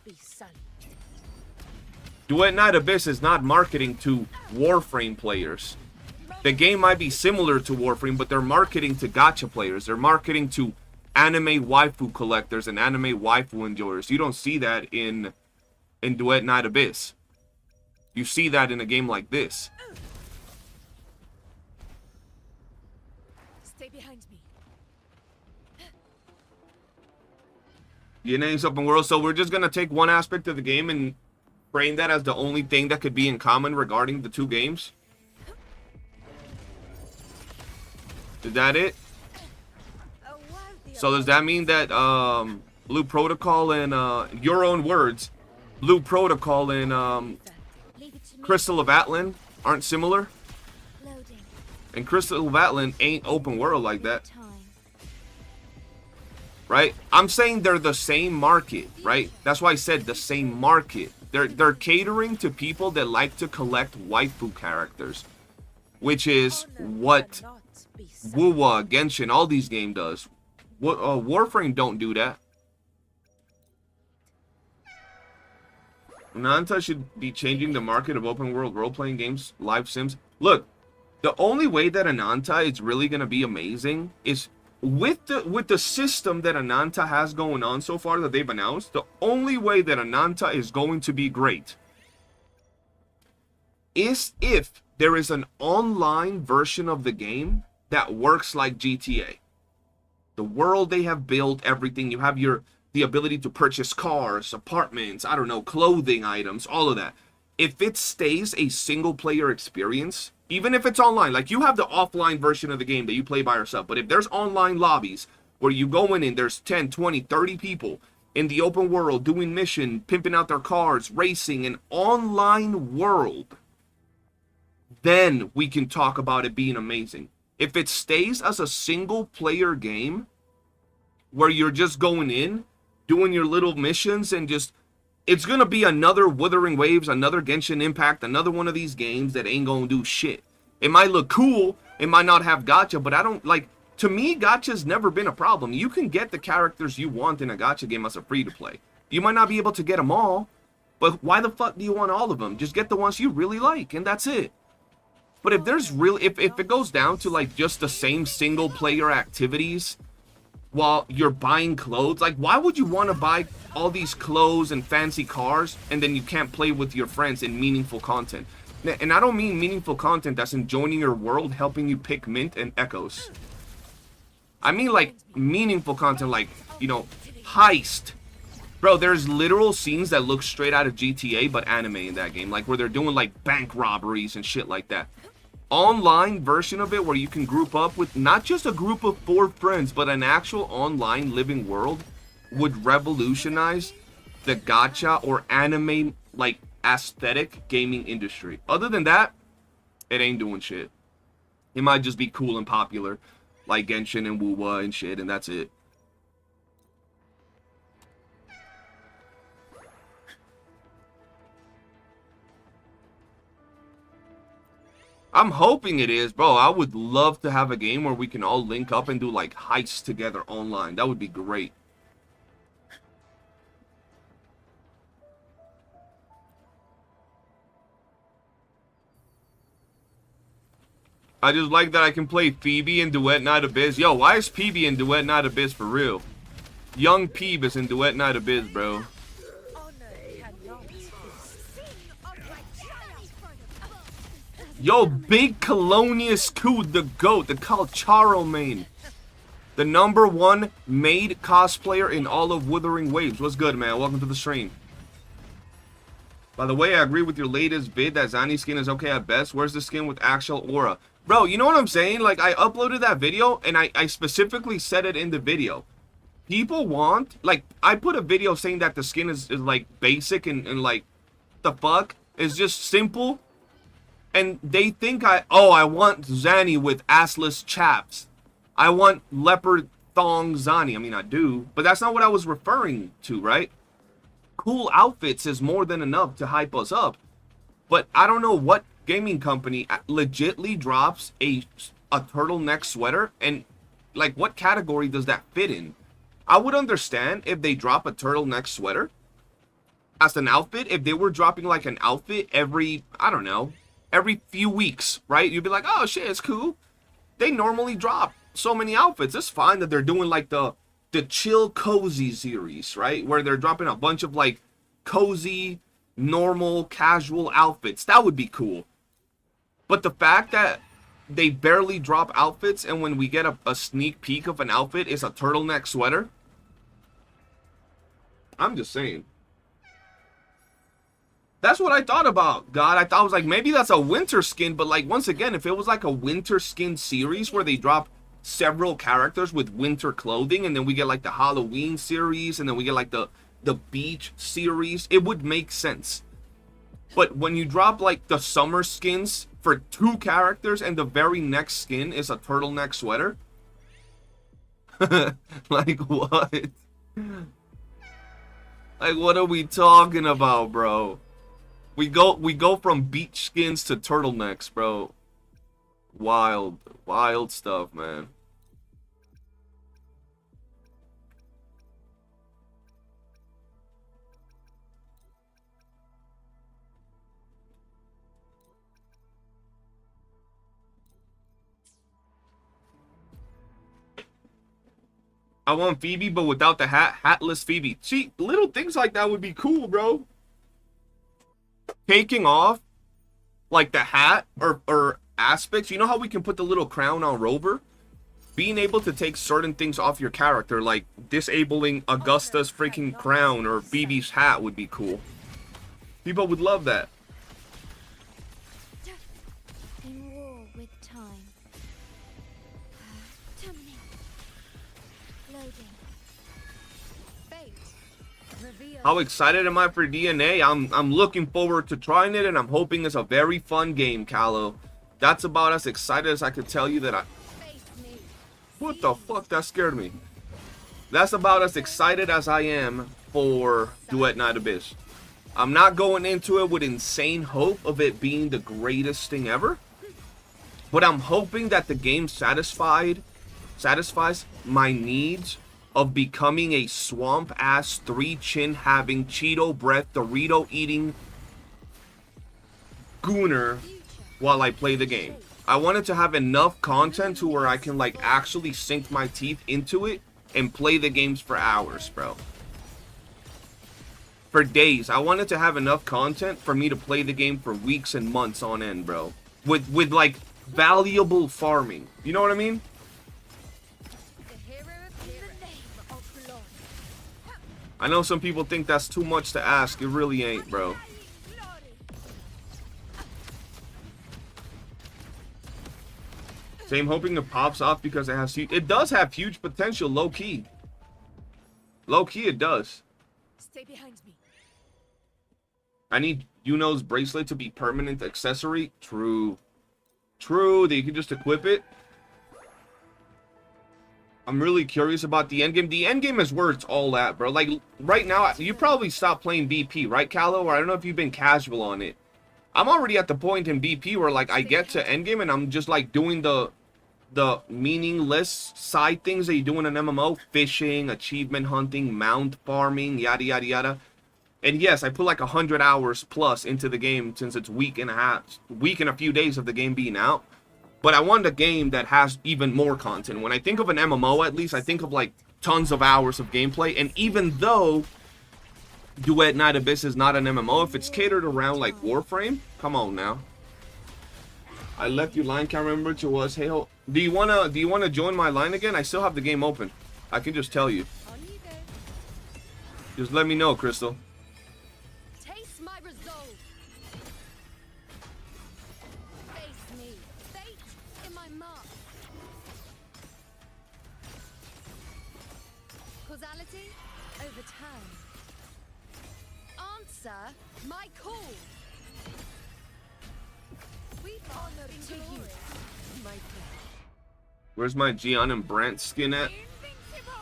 Duet Night Abyss is not marketing to Warframe players. The game might be similar to Warframe, but they're marketing to gacha players. They're marketing to anime waifu collectors and anime waifu enjoyers. You don't see that in Duet Night Abyss. You see that in a game like this. Stay behind me. DNA's open world, so we're just gonna take one aspect of the game and frame that as the only thing that could be in common regarding the two games. Is that it? So does that mean that Blue Protocol and your own words, Blue Protocol and Crystal of Atlan aren't similar? Loading And Crystal of Atlan ain't open world like that. time. right? I'm saying they're the same market, right? That's why I said the same market. They're catering to people that like to collect waifu characters, which is what Wuwa, Genshin, all these games does. Warframe don't do that. Nanta should be changing the market of open world role-playing games, live sims. Look, the only way that Ananta is really gonna be amazing is with the system that Ananta has going on so far that they've announced. The only way that Ananta is going to be great is if there is an online version of the game that works like GTA. The world they have built, everything. You have the ability to purchase cars, apartments, I don't know, clothing items, all of that. If it stays a single player experience, even if it's online, like you have the offline version of the game that you play by yourself, but if there's online lobbies where you go in and there's 10, 20, 30 people in the open world doing mission, pimping out their cars, racing, an online world, then we can talk about it being amazing. If it stays as a single player game where you're just going in, doing your little missions and just, it's going to be another Wuthering Waves, another Genshin Impact, another one of these games that ain't going to do shit. It might look cool, it might not have gacha, but I don't, like, to me, gacha's never been a problem. You can get the characters you want in a gacha game as a free-to-play. You might not be able to get them all, but why the fuck do you want all of them? Just get the ones you really like, and that's it. But if there's really, if it goes down to, like, just the same single-player activities while you're buying clothes, like, why would you want to buy all these clothes and fancy cars and then you can't play with your friends in meaningful content? And I don't mean meaningful content that's in joining your world, helping you pick mint and echoes. I mean, like, meaningful content, like, you know, heist. Bro, there's literal scenes that look straight out of GTA but anime in that game, like where they're doing like bank robberies and shit like that. Online version of it where you can group up with not just a group of 4 friends, but an actual online living world would revolutionize the gacha or anime like aesthetic gaming industry. Other than that, it ain't doing shit. It might just be cool and popular like Genshin and Wuwa and shit, and that's it. I'm hoping it is, bro. I would love to have a game where we can all link up and do like heists together online. That would be great. I just like that I can play Phoebe in Duet Night Abyss. Yo, why is Phoebe in Duet Night Abyss for real? Young Peeb is in Duet Night Abyss, bro. Yo, Big Colonius Coup, the GOAT, the Calcharo main. The #1 made cosplayer in all of Wuthering Waves. What's good, man? Welcome to the stream. By the way, I agree with your latest vid that Zani skin is okay at best. Where's the skin with actual aura? Bro, you know what I'm saying? Like, I uploaded that video, and I specifically said it in the video. People want, like, I put a video saying that the skin is like, basic and like, the fuck? It's just simple. And they think I want Zani with assless chaps. I want leopard thong Zani. I mean, I do, but that's not what I was referring to, right? Cool outfits is more than enough to hype us up. But I don't know what gaming company legitly drops a turtleneck sweater, and like, what category does that fit in? I would understand if they drop a turtleneck sweater as an outfit. If they were dropping like an outfit every, I don't know, every few weeks, right? You'd be like, oh shit, it's cool. They normally drop so many outfits. It's fine that they're doing like the chill cozy series, right? Where they're dropping a bunch of like cozy, normal, casual outfits. That would be cool. But the fact that they barely drop outfits, and when we get a sneak peek of an outfit, it's a turtleneck sweater. I'm just saying. That's what I thought about, God. I thought, I was like, maybe that's a winter skin, but like, once again, if it was like a winter skin series where they drop several characters with winter clothing, and then we get like the Halloween series, and then we get like the beach series, it would make sense. But when you drop like the summer skins for 2 characters, and the very next skin is a turtleneck sweater, Like what? Like what are we talking about, bro? We go from beach skins to turtlenecks, bro. Wild stuff, man. I want Phoebe, but without the hat. Hatless Phoebe. See, little things like that would be cool, bro. Taking off, like, the hat or aspects. You know how we can put the little crown on Rover? Being able to take certain things off your character, like disabling Augusta's freaking crown or Phoebe's hat would be cool. People would love that. In war with time. Terminate. Loading. Fate. Reveal. How excited am I for DNA? I'm looking forward to trying it, and I'm hoping it's a very fun game, Callow. That's about as excited as I could tell you that I... Face me. What the fuck? That scared me. That's about as excited as I am for Duet Night Abyss. I'm not going into it with insane hope of it being the greatest thing ever. But I'm hoping that the game satisfies my needs of becoming a swamp-ass, three-chin-having, Cheeto breath, Dorito-eating gooner while I play the game. I wanted to have enough content to where I can like actually sink my teeth into it and play the games for hours, bro. For days. I wanted to have enough content for me to play the game for weeks and months on end, bro. With like valuable farming. You know what I mean? The hero appears. The name of blood. I know some people think that's too much to ask. It really ain't, bro. Same, hoping it pops off because it has huge... It does have huge potential, low-key. Low-key, it does. Stay behind me. I need Yuno's bracelet to be permanent accessory. True. True, that you can just equip it. I'm really curious about the endgame. The endgame is where it's all at, bro. Like, right now, you probably stopped playing BP, right, Callow? Or I don't know if you've been casual on it. I'm already at the point in BP where, like, I get to endgame and I'm just, like, doing the meaningless side things that you do in an MMO. Fishing, achievement hunting, mount farming, yada, yada, yada. And yes, I put, like, 100 hours plus into the game since it's week and a few days of the game being out. But I want a game that has even more content. When I think of an MMO, at least, I think of, like, tons of hours of gameplay. And even though Duet Night Abyss is not an MMO, if it's catered around, like, Warframe, come on now. I left your line, can't remember which it was. Hey, do you wanna join my line again? I still have the game open. I can just tell you. On you go. Just let me know, Crystal. Taste my resolve. Face me. Fate in my mark. Causality over time. Answer my call. We honor to you, my friend. Where's my Gian and Brant skin at? Invincible.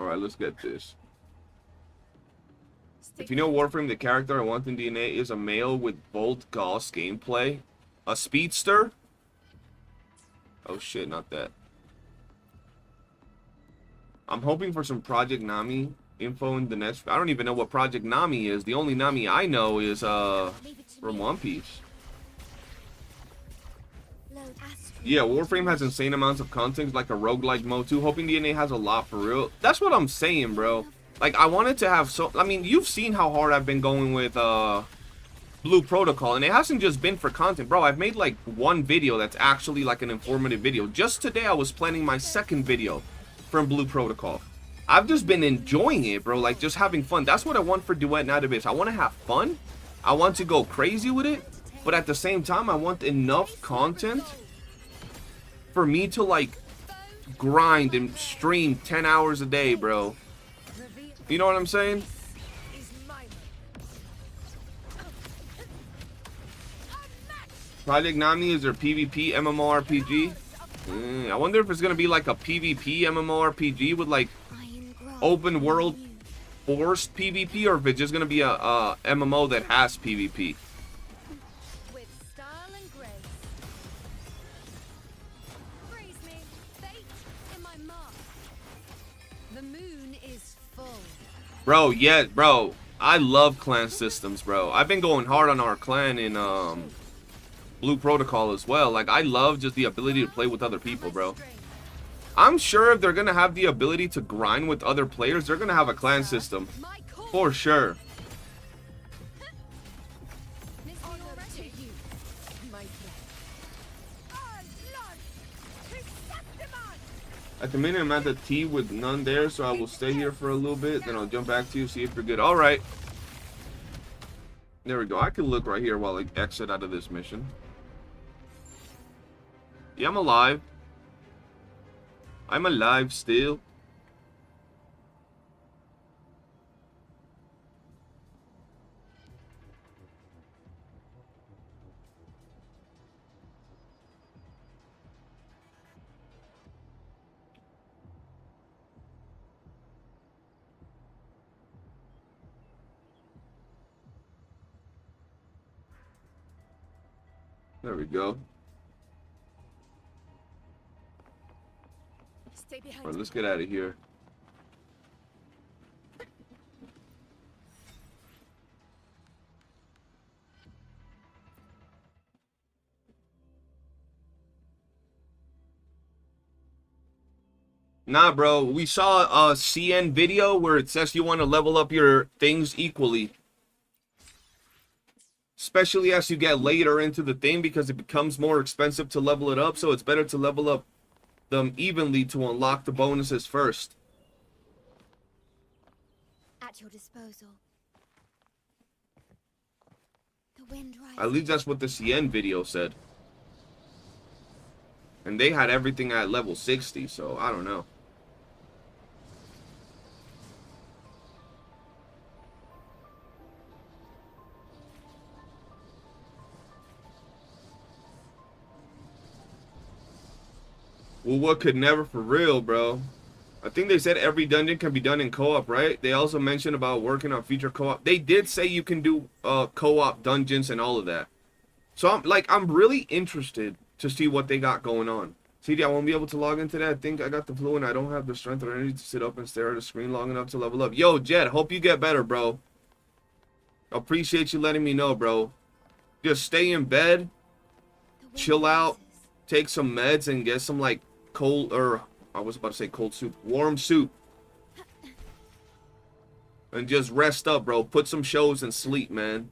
Alright, let's get this. If you know Warframe, the character I want in DNA is a male with bold Gauss gameplay. A speedster? Oh shit, not that. I'm hoping for some Project Nami info in the next... I don't even know what Project Nami is. The only Nami I know is from One Piece. Load astral. Yeah, Warframe has insane amounts of content, like a roguelike mode too. Hoping DNA has a lot for real. That's what I'm saying, bro. Like, I wanted to have so... I mean, you've seen how hard I've been going with Blue Protocol, and it hasn't just been for content, bro. I've made like one video that's actually like an informative video. Just today I was planning my second video from Blue Protocol. I've just been enjoying it, bro, like just having fun. That's what I want for Duet Night Abyss. I want to have fun. I want to go crazy with it, but at the same time I want enough content for me to like grind and stream 10 hours a day, bro. You know what I'm saying? Project Nami is their PvP MMORPG. I wonder if it's gonna be like a PvP MMORPG with like open world forced PvP, or if it's just gonna be a MMO that has PvP. With style and grace. Praise me, fate in my mark. The moon is full. Bro, yeah, bro. I love clan systems, bro. I've been going hard on our clan in Blue Protocol as well. Like, I love just the ability to play with other people, bro. I'm sure if they're gonna have the ability to grind with other players, they're gonna have a clan system. For sure. At the minute, I'm at the T with none there, so I will stay here for a little bit. Then I'll jump back to you, see if you're good. Alright. There we go. I can look right here while I exit out of this mission. Yeah, I'm alive. I'm alive still. There we go. Stay behind. Alright, let's get out of here. Nah, bro. We saw a CN video where it says you want to level up your things equally. Especially as you get later into the thing, because it becomes more expensive to level it up. So it's better to level up them evenly to unlock the bonuses first. At your disposal. The wind rises. At least that's what the CN video said. And they had everything at level 60, so I don't know. Wuwa could never, for real, bro. I think they said every dungeon can be done in co-op, right? They also mentioned about working on future co-op. They did say you can do co-op dungeons and all of that. So I'm really interested to see what they got going on. CD, I won't be able to log into that. I think I got the flu and I don't have the strength or energy to sit up and stare at the screen long enough to level up. Yo, Jed, hope you get better, bro. Appreciate you letting me know, bro. Just stay in bed, chill out, take some meds, and get some, like, cold, or I was about to say cold soup, warm soup. And just rest up, bro. Put some shows and sleep, man.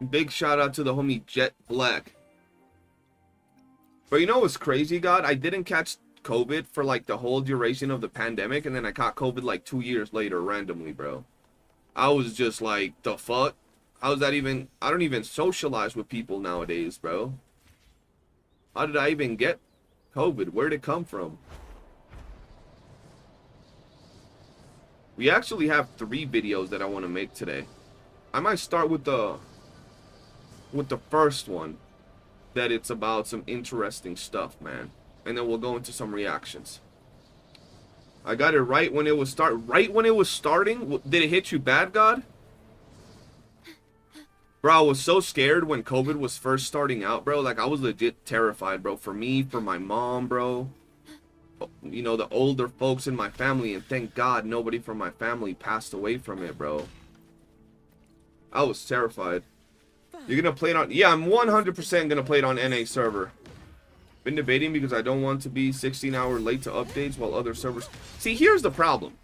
Big shout out to the homie Jet Black. But you know what's crazy, God? I didn't catch COVID for like the whole duration of the pandemic, and then I caught COVID like 2 years later randomly, bro. I was just like, the fuck? How's that even? I don't even socialize with people nowadays, bro. How did I even get COVID? Where'd it come from? We actually have 3 videos that I want to make today. I might start with the first one, that it's about some interesting stuff, man, and then we'll go into some reactions. I got it right when it was starting. Did it hit you bad, God? Bro, I was so scared when COVID was first starting out, bro. Like, I was legit terrified, bro. For me, for my mom, bro. You know, the older folks in my family. And thank God nobody from my family passed away from it, bro. I was terrified. You're going to play it on... Yeah, I'm 100% going to play it on NA server. Been debating because I don't want to be 16-hour late to updates while other servers... See, here's the problem.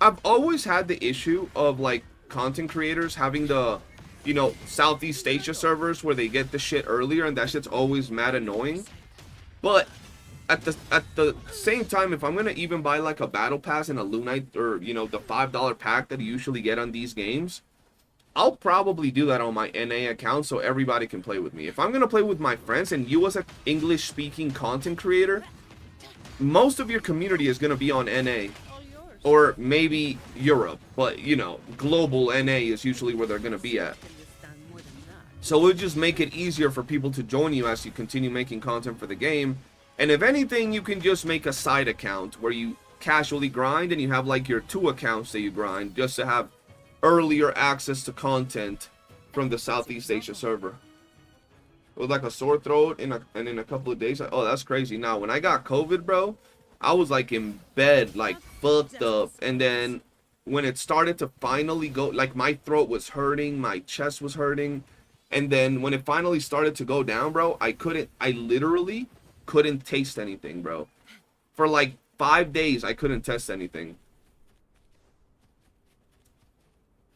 I've always had the issue of, like, content creators having the... You know, Southeast Asia servers where they get the shit earlier, and that shit's always mad annoying. But at the same time, if I'm gonna even buy like a battle pass and a Lunite, or you know, the $5 pack that you usually get on these games, I'll probably do that on my NA account so everybody can play with me. If I'm gonna play with my friends and you as an English speaking content creator, most of your community is gonna be on NA. Or maybe Europe, but you know, global NA is usually where they're gonna be at. So we'll just make it easier for people to join you as you continue making content for the game. And if anything, you can just make a side account where you casually grind and you have like your 2 accounts that you grind just to have earlier access to content from the Southeast Asia server. With like a sore throat and in a couple of days, oh, that's crazy. Now, when I got COVID, bro, I was like in bed, like fucked up. And then when it started to finally go, like my throat was hurting, my chest was hurting. And then when it finally started to go down, bro, I literally couldn't taste anything, bro. For like 5 days, I couldn't taste anything.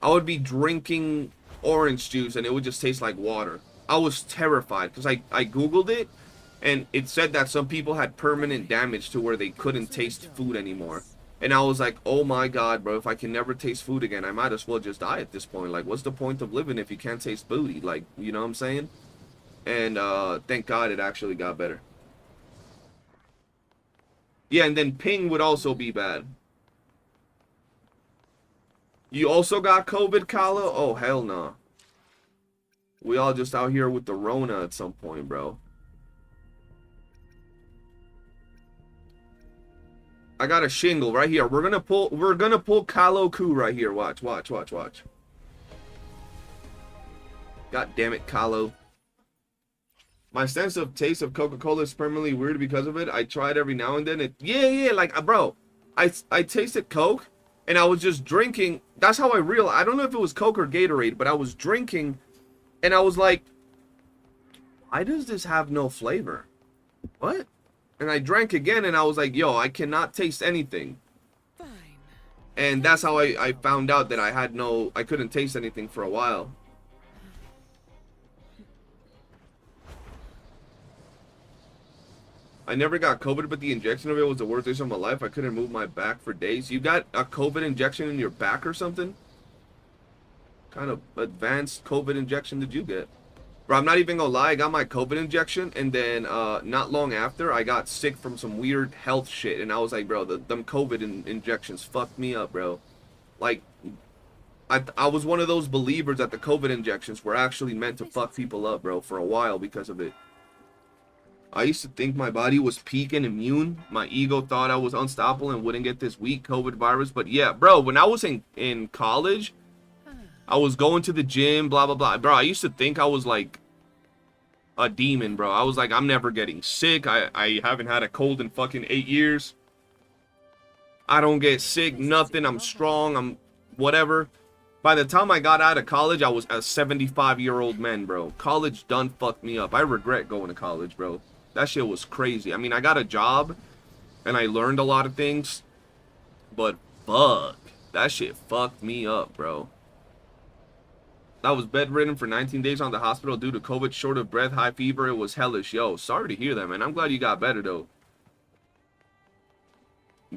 I would be drinking orange juice and it would just taste like water. I was terrified because I Googled it and it said that some people had permanent damage to where they couldn't taste food anymore. And I was like, oh my god, bro, if I can never taste food again, I might as well just die at this point. Like, what's the point of living if you can't taste booty? Like, you know what I'm saying? And thank god it actually got better. Yeah, and then ping would also be bad. You also got COVID, Kalo? Oh, hell no. We all just out here with the Rona at some point, bro. I got a shingle right here. We're gonna pull Kalo Ku right here. Watch. God damn it, Kalo. My sense of taste of Coca-Cola is permanently weird because of it. I try it every now and then. Yeah, like, bro, I tasted Coke and I was just drinking. That's how I realized. I don't know if it was Coke or Gatorade, but I was drinking and I was like, why does this have no flavor? What? And I drank again and I was like, yo, I cannot taste anything. Fine. And that's how I found out that I couldn't taste anything for a while. I never got COVID, but the injection of it was the worst day of my life. I couldn't move my back for days. You got a COVID injection in your back or something? What kind of advanced COVID injection did you get? Bro, I'm not even gonna lie. I got my COVID injection, and then not long after, I got sick from some weird health shit. And I was like, bro, them COVID injections fucked me up, bro. Like, I was one of those believers that the COVID injections were actually meant to fuck people up, bro, for a while because of it. I used to think my body was peak and immune. My ego thought I was unstoppable and wouldn't get this weak COVID virus. But yeah, bro, when I was in college, I was going to the gym, blah, blah, blah. Bro, I used to think I was like a demon, bro. I was like, I'm never getting sick. I haven't had a cold in fucking 8 years. I don't get sick, nothing. I'm strong, I'm whatever. By the time I got out of college, I was a 75-year-old man, bro. College done fucked me up. I regret going to college, bro. That shit was crazy. I mean, I got a job, and I learned a lot of things, but fuck, that shit fucked me up, bro. I was bedridden for 19 days on the hospital due to COVID, short of breath, high fever. It was hellish. Yo, sorry to hear that, man. I'm glad you got better, though.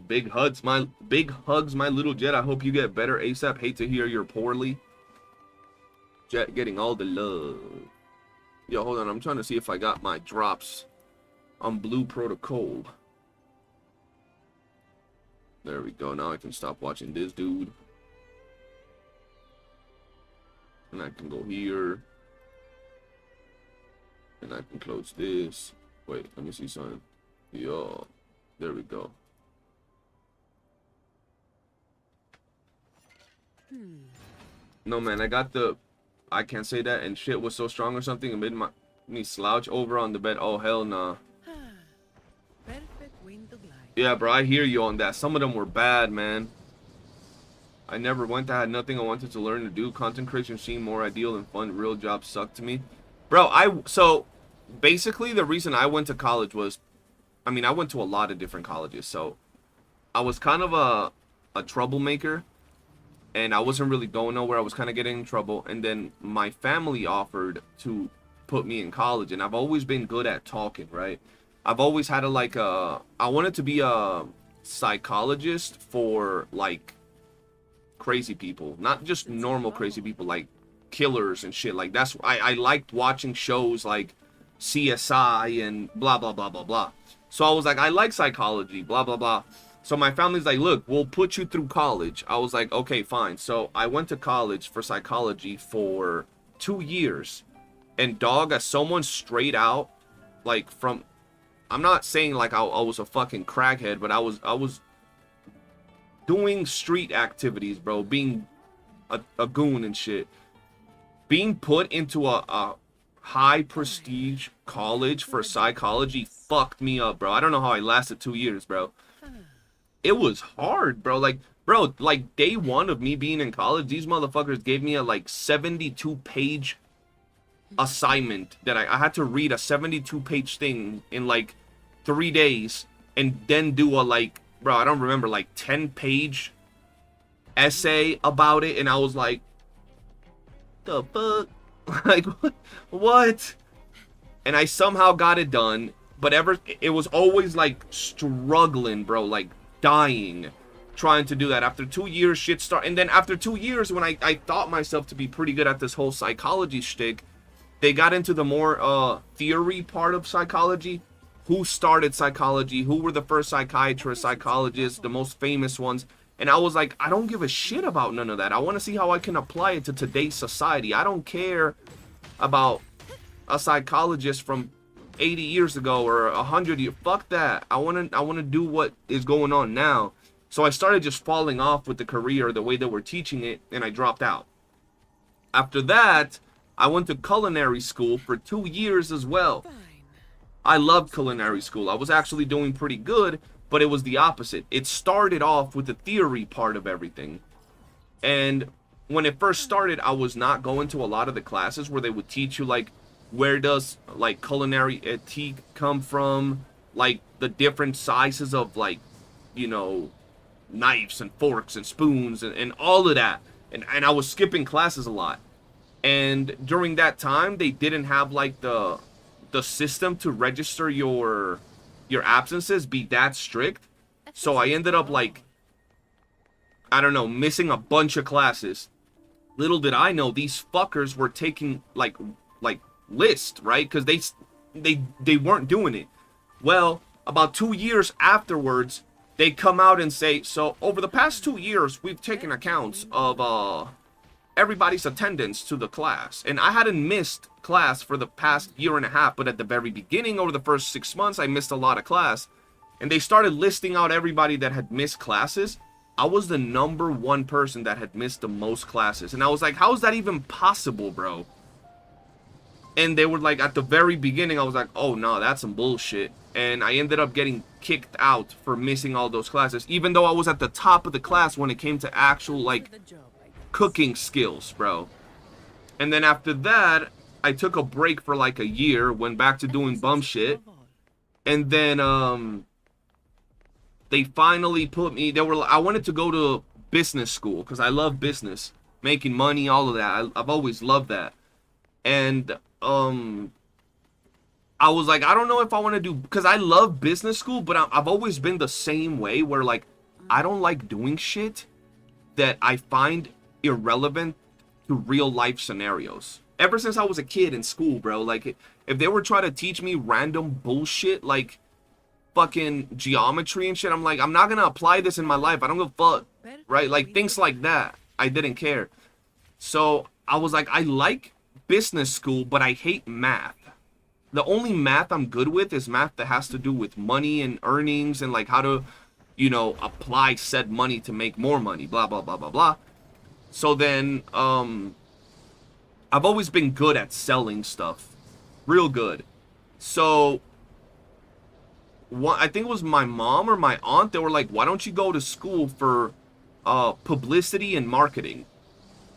Big hugs, my little Jet. I hope you get better ASAP. Hate to hear you're poorly. Jet getting all the love. Yo, hold on. I'm trying to see if I got my drops on Blue Protocol. There we go. Now I can stop watching this dude. And I can go here. And I can close this. Wait, let me see something. Yo, there we go. No, man, I got the... I can't say that, and shit was so strong or something. It made me slouch over on the bed. Oh, hell nah. Yeah, bro, I hear you on that. Some of them were bad, man. I never went. I had nothing I wanted to learn to do. Content creation seemed more ideal and fun. Real job sucked to me. Bro, so basically the reason I went to college was, I mean, I went to a lot of different colleges. So I was kind of a troublemaker. And I wasn't really going nowhere. I was kind of getting in trouble. And then my family offered to put me in college. And I've always been good at talking, right? I've always had I wanted to be a psychologist for, like, crazy people. Not just normal crazy people, like killers and shit. Like, that's, I liked watching shows like CSI and blah, blah, blah, blah, blah. So I was like, I like psychology, blah, blah, blah. So my family's like, look, we'll put you through college. I was like, okay, fine. So I went to college for psychology for 2 years. And dog, as someone straight out, like, from, I'm not saying like I was a fucking crackhead, but I was doing street activities, bro, being a goon and shit. Being put into a high prestige college for psychology fucked me up, bro. I don't know how I lasted 2 years, bro. It was hard, bro. Like, bro, like day one of me being in college, these motherfuckers gave me a like 72-page assignment that I had to read a 72-page thing in like 3 days and then do a like, bro, I don't remember, like 10-page essay about it. And I was like, the fuck? Like, what? And I somehow got it done, but it was always like struggling, bro, like dying trying to do that. After 2 years, shit started. And then after 2 years, when I thought myself to be pretty good at this whole psychology shtick, they got into the more theory part of psychology. Who started psychology? Who were the first psychiatrists, psychologists, the most famous ones? And I was like, I don't give a shit about none of that. I want to see how I can apply it to today's society. I don't care about a psychologist from 80 years ago or 100 years. Fuck that. I want to do what is going on now. So I started just falling off with the career, the way they were teaching it, and I dropped out. After that, I went to culinary school for 2 years as well. I loved culinary school. I was actually doing pretty good, but it was the opposite. It started off with the theory part of everything. And when it first started, I was not going to a lot of the classes where they would teach you, like, where does, like, culinary éthique come from? Like, the different sizes of, like, you know, knives and forks and spoons and all of that. And I was skipping classes a lot. And during that time, they didn't have, like, the system to register your absences be that strict. So I ended up, like, I don't know, missing a bunch of classes. Little did I know, these fuckers were taking, like list, right? Because they weren't doing it. Well, about 2 years afterwards, they come out and say, so over the past 2 years, we've taken accounts of everybody's attendance to the class. And I hadn't missed class for the past year and a half, but at the very beginning, over the first 6 months, I missed a lot of class. And they started listing out everybody that had missed classes. I was the #1 person that had missed the most classes. And I was like, how is that even possible, bro? And they were like, at the very beginning, I was like, oh no, that's some bullshit. And I ended up getting kicked out for missing all those classes, even though I was at the top of the class when it came to actual, like, cooking skills, bro. And then after that, I took a break for like a year, went back to doing bum shit. And then, they finally put me, I wanted to go to business school because I love business, making money, all of that. I've always loved that. And, I was like, I don't know if I want to do, because I love business school, but I've always been the same way where, like, I don't like doing shit that I find irrelevant to real life scenarios. Ever since I was a kid in school, bro, like, if they were trying to teach me random bullshit, like, fucking geometry and shit, I'm like, I'm not gonna apply this in my life. I don't give a fuck, right? Like, things like that. I didn't care. So, I was like, I like business school, but I hate math. The only math I'm good with is math that has to do with money and earnings and, like, how to, you know, apply said money to make more money, blah, blah, blah, blah, blah. So then, I've always been good at selling stuff. Real good. So, I think it was my mom or my aunt, they were like, why don't you go to school for publicity and marketing?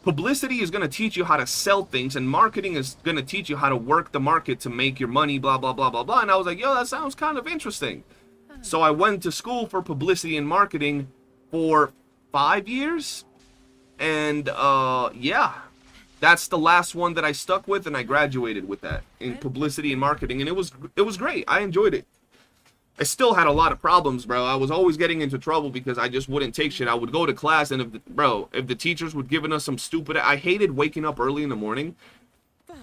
Publicity is going to teach you how to sell things, and marketing is going to teach you how to work the market to make your money, blah, blah, blah, blah, blah. And I was like, yo, that sounds kind of interesting. So I went to school for publicity and marketing for 5 years. And, yeah, that's the last one that I stuck with, and I graduated with that in publicity and marketing. And it was great. I enjoyed it. I still had a lot of problems, bro. I was always getting into trouble because I just wouldn't take shit. I would go to class, and if the teachers would giving us some stupid, I hated waking up early in the morning.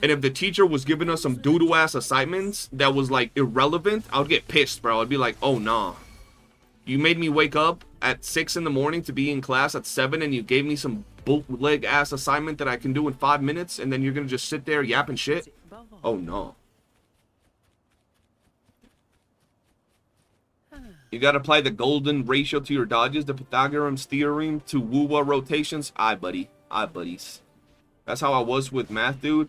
And if the teacher was giving us some doodle ass assignments that was like irrelevant, I would get pissed, bro. I'd be like, oh nah, you made me wake up at 6 in the morning to be in class at 7, and you gave me some bootleg ass assignment that I can do in 5 minutes, and then you're gonna just sit there yapping shit. Oh no. You gotta apply the golden ratio to your dodges, the Pythagorean's theorem to Wuwa rotations. Aye, buddy. Aye, buddies. That's how I was with math, dude.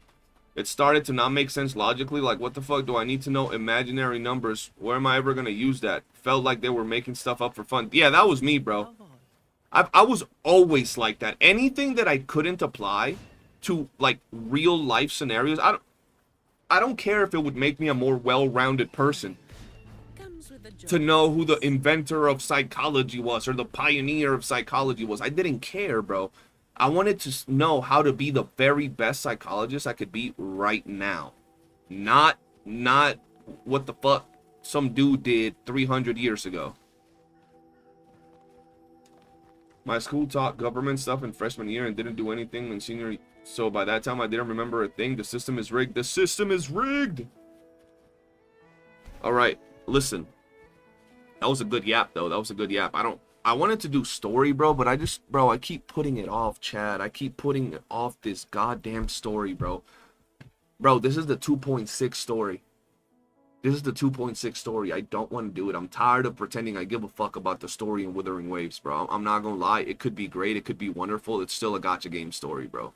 It started to not make sense logically. Like, what the fuck do I need to know imaginary numbers? Where am I ever gonna use that? Felt like they were making stuff up for fun. Yeah, that was me, bro. I was always like that. Anything that I couldn't apply to like real life scenarios, I don't care if it would make me a more well-rounded person. To know who the inventor of psychology was or the pioneer of psychology was. I didn't care, bro. I wanted to know how to be the very best psychologist I could be right now. Not what the fuck some dude did 300 years ago. My school taught government stuff in freshman year and didn't do anything in senior year. So by that time I didn't remember a thing. The system is rigged. The system is rigged. Alright, listen. That was a good yap, though. That was a good yap. I wanted to do story, bro, but I keep putting it off, Chad. I keep putting it off this goddamn story, bro. Bro, this is the 2.6 story. This is the 2.6 story. I don't want to do it. I'm tired of pretending I give a fuck about the story in Wuthering Waves, bro. I'm not gonna lie. It could be great. It could be wonderful. It's still a gacha game story, bro.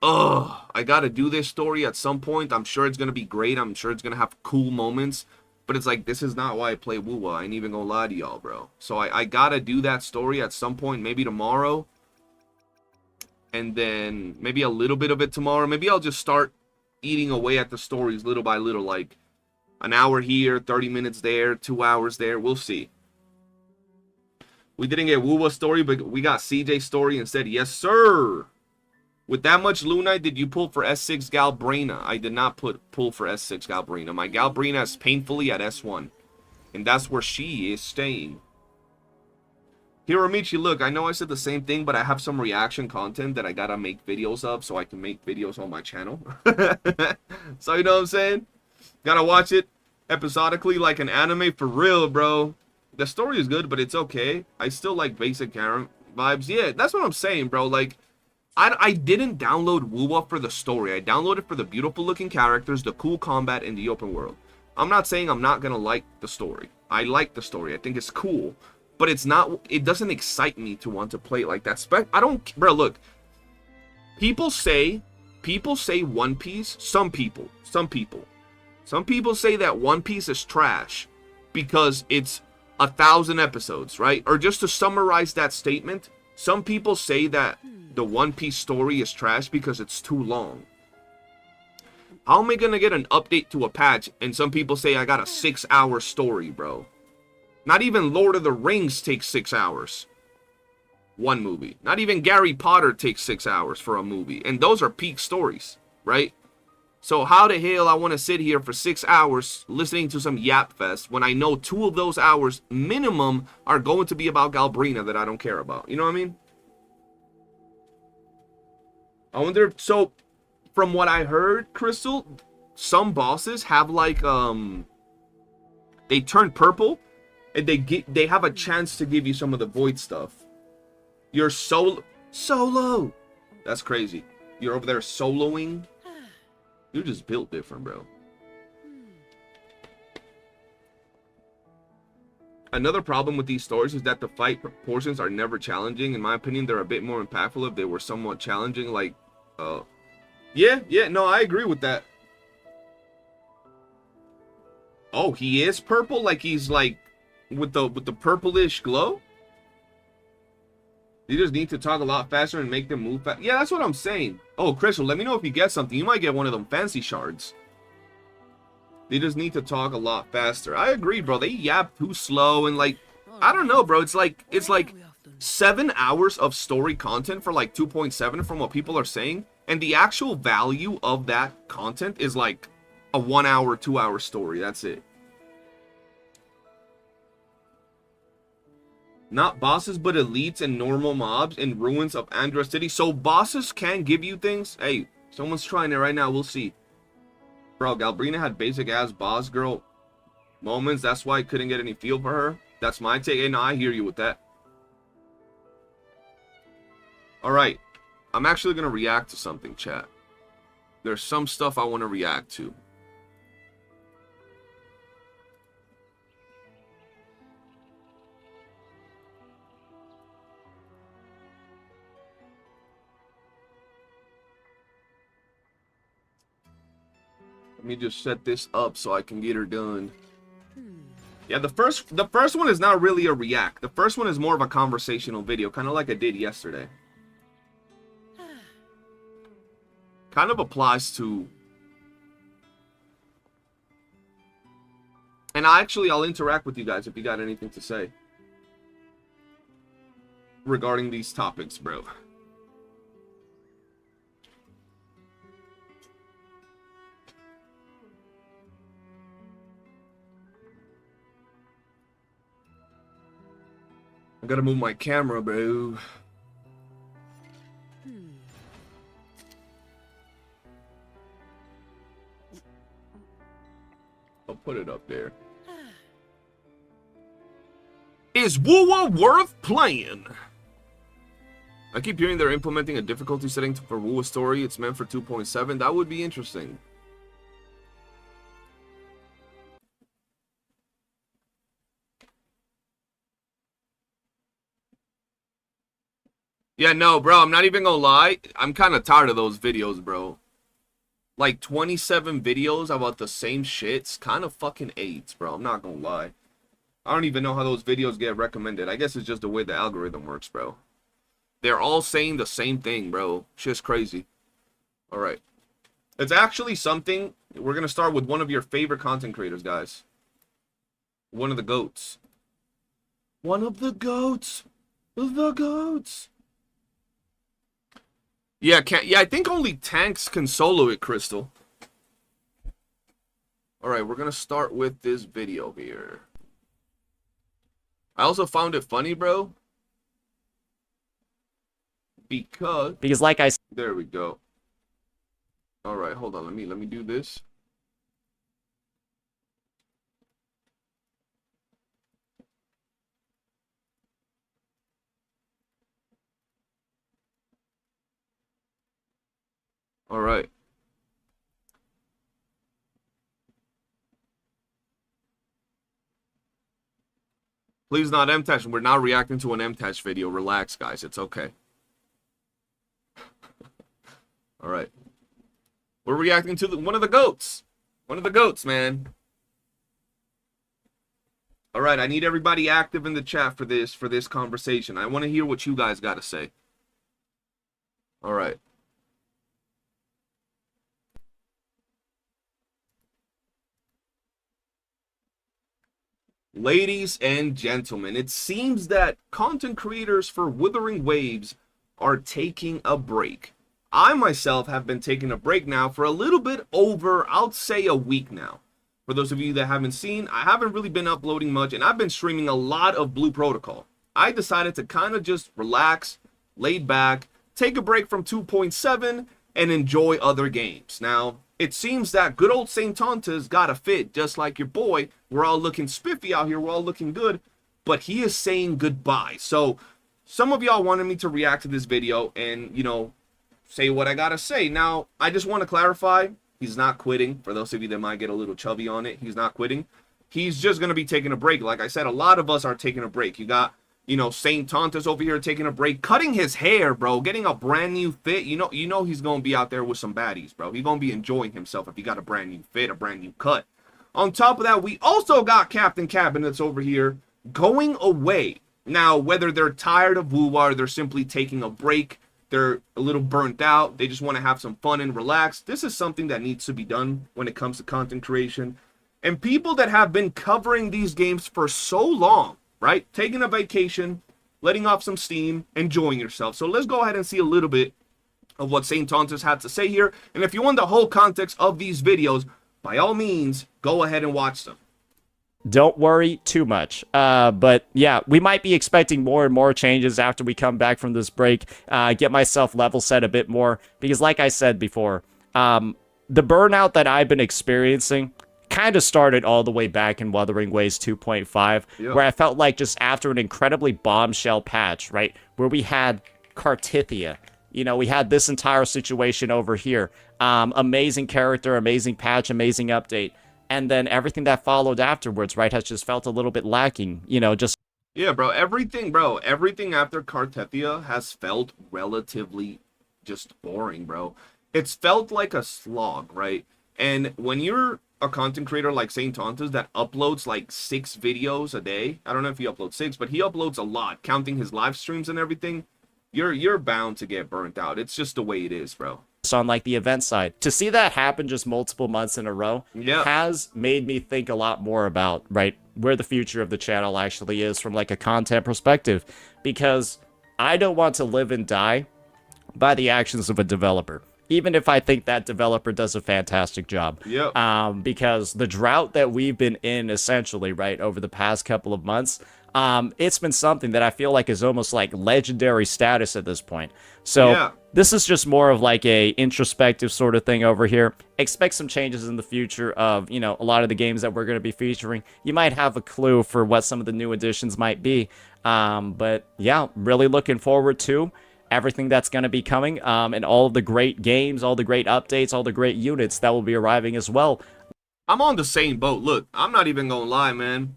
Ugh. I gotta do this story at some point. I'm sure it's gonna be great. I'm sure it's gonna have cool moments. But it's like, this is not why I play WooWa. I ain't even gonna lie to y'all, bro. So I gotta do that story at some point, maybe tomorrow. And then maybe a little bit of it tomorrow. Maybe I'll just start eating away at the stories little by little. Like, an hour here, 30 minutes there, 2 hours there. We'll see. We didn't get WooWa story, but we got CJ story instead. Yes, sir. With that much Lunite, did you pull for S6 Galbrena? I did not pull for S6 Galbrena. My Galbrena is painfully at S1. And that's where she is staying. Hiromichi, look, I know I said the same thing, but I have some reaction content that I gotta make videos of so I can make videos on my channel. So, you know what I'm saying? Gotta watch it episodically like an anime for real, bro. The story is good, but it's okay. I still like basic Karen vibes. Yeah, that's what I'm saying, bro. Like, I didn't download Wuwa for the story. I downloaded for the beautiful looking characters, the cool combat, and the open world. I'm not saying I'm not gonna like the story. I like the story. I think it's cool. But it's not, it doesn't excite me to want to play it like that. I don't, bro, look. People say One Piece, some people say that One Piece is trash because it's 1,000 episodes, right? Or just to summarize that statement, some people say that the One Piece story is trash because it's too long. How am I gonna get an update to a patch and some people say I got a 6-hour story, bro? Not even Lord of the Rings takes 6 hours. One movie. Not even Harry Potter takes 6 hours for a movie. And those are peak stories, right? So how the hell I want to sit here for 6 hours listening to some yap fest when I know 2 of those hours minimum are going to be about Galbrena that I don't care about. You know what I mean? I wonder, so from what I heard, Crystal, some bosses have like, they turn purple and they have a chance to give you some of the void stuff. You're solo. That's crazy. You're over there soloing. You're just built different, bro. Another problem with these stories is that the fight portions are never challenging. In my opinion, they're a bit more impactful if they were somewhat challenging. Like, yeah, no, I agree with that. Oh, he is purple? Like he's like with the purplish glow? You just need to talk a lot faster and make them move fast. Yeah, that's what I'm saying. Oh, Crystal, let me know if you get something. You might get one of them fancy shards. They just need to talk a lot faster. I agree, bro. They yap too slow and like, I don't know, bro. It's like 7 hours of story content for like 2.7 from what people are saying. And the actual value of that content is like a 1 hour, 2 hour story. That's it. Not bosses, but elites and normal mobs in ruins of Andra City. So bosses can give you things. Hey, someone's trying it right now. We'll see. Bro, Galbrena had basic ass boss girl moments. That's why I couldn't get any feel for her. That's my take. And I hear you with that. Alright. I'm actually going to react to something, chat. There's some stuff I want to react to. Let me just set this up so I can get her done. Yeah, the first one is not really a react. The first one is more of a conversational video, kind of like I did yesterday. Kind of applies to... And I'll interact with you guys if you got anything to say regarding these topics, bro. I gotta move my camera, bro. I'll put it up there. Is Wuwa worth playing? I keep hearing they're implementing a difficulty setting for Wuwa story. It's meant for 2.7. That would be interesting. Yeah, no, bro, I'm not even gonna lie. I'm kind of tired of those videos, bro. Like 27 videos about the same shit's kind of fucking AIDS, bro. I'm not gonna lie. I don't even know how those videos get recommended. I guess it's just the way the algorithm works, bro. They're all saying the same thing, bro. Shit's crazy. All right. It's actually something. We're gonna start with one of your favorite content creators, guys. One of the GOATs. One of the GOATs. The GOATs. Yeah, I think only tanks can solo it, Crystal. Alright, we're gonna start with this video here. I also found it funny, bro. Because like I... There we go. Alright, hold on. Let me do this. All right. Please not M-Tash. We're not reacting to an M-Tash video. Relax, guys. It's okay. All right. We're reacting to one of the GOATs. One of the GOATs, man. All right. I need everybody active in the chat for this conversation. I want to hear what you guys got to say. All right. Ladies and gentlemen, it seems that content creators for Wuthering Waves are taking a break. I myself have been taking a break now for a little bit over, I'll say, a week now. For those of you that haven't seen, I haven't really been uploading much, and I've been streaming a lot of Blue Protocol. I decided to kind of just relax, laid back, take a break from 2.7, and enjoy other games. Now, it seems that good old Saint Tonta's got a fit, just like your boy. We're all looking spiffy out here. We're all looking good. But he is saying goodbye. So, some of y'all wanted me to react to this video and, you know, say what I gotta say. Now, I just want to clarify, he's not quitting. For those of you that might get a little chubby on it, he's not quitting. He's just going to be taking a break. Like I said, a lot of us are taking a break. You got... You know, Saint Tonta's over here taking a break, cutting his hair, bro, getting a brand new fit. You know he's going to be out there with some baddies, bro. He's going to be enjoying himself if he got a brand new fit, a brand new cut. On top of that, we also got Captain Cabinets over here going away. Now, whether they're tired of Wuwa or they're simply taking a break, they're a little burnt out, they just want to have some fun and relax, this is something that needs to be done when it comes to content creation. And people that have been covering these games for so long, right? Taking a vacation, letting off some steam, enjoying yourself. So let's go ahead and see a little bit of what Saint Tonta's had to say here. And if you want the whole context of these videos, by all means, go ahead and watch them. don't worry too much. But yeah, we might be expecting more and more changes after we come back from this break. Get myself level set a bit more because, like I said before, the burnout that I've been experiencing kind of started all the way back in Wuthering Waves 2.5, where I felt like just after an incredibly bombshell patch, right, where we had Cartithia, you know, we had this entire situation over here, amazing character, amazing patch, amazing update, and then everything that followed afterwards, right, has just felt a little bit lacking, you know, just... Yeah, bro, everything after Cartethia has felt relatively just boring, bro. It's felt like a slog, right? And when you're a content creator like Saint Tontas that uploads like 6 videos a day, I don't know if he uploads 6, but he uploads a lot, counting his live streams and everything, you're bound to get burnt out. It's just the way it is, bro. On like the event side, to see that happen just multiple months in a row has made me think a lot more about, right, where the future of the channel actually is from like a content perspective, because I don't want to live and die by the actions of a developer, even if I think that developer does a fantastic job. Because the drought that we've been in essentially, right, over the past couple of months, it's been something that I feel like is almost like legendary status at this point. So this is just more of like a introspective sort of thing over here. Expect some changes in the future of, you know, a lot of the games that we're going to be featuring. You might have a clue for what some of the new additions might be. But yeah, really looking forward to everything that's going to be coming, and all of the great games, all the great updates, all the great units that will be arriving as well. I'm on the same boat. Look, I'm not even gonna lie, man.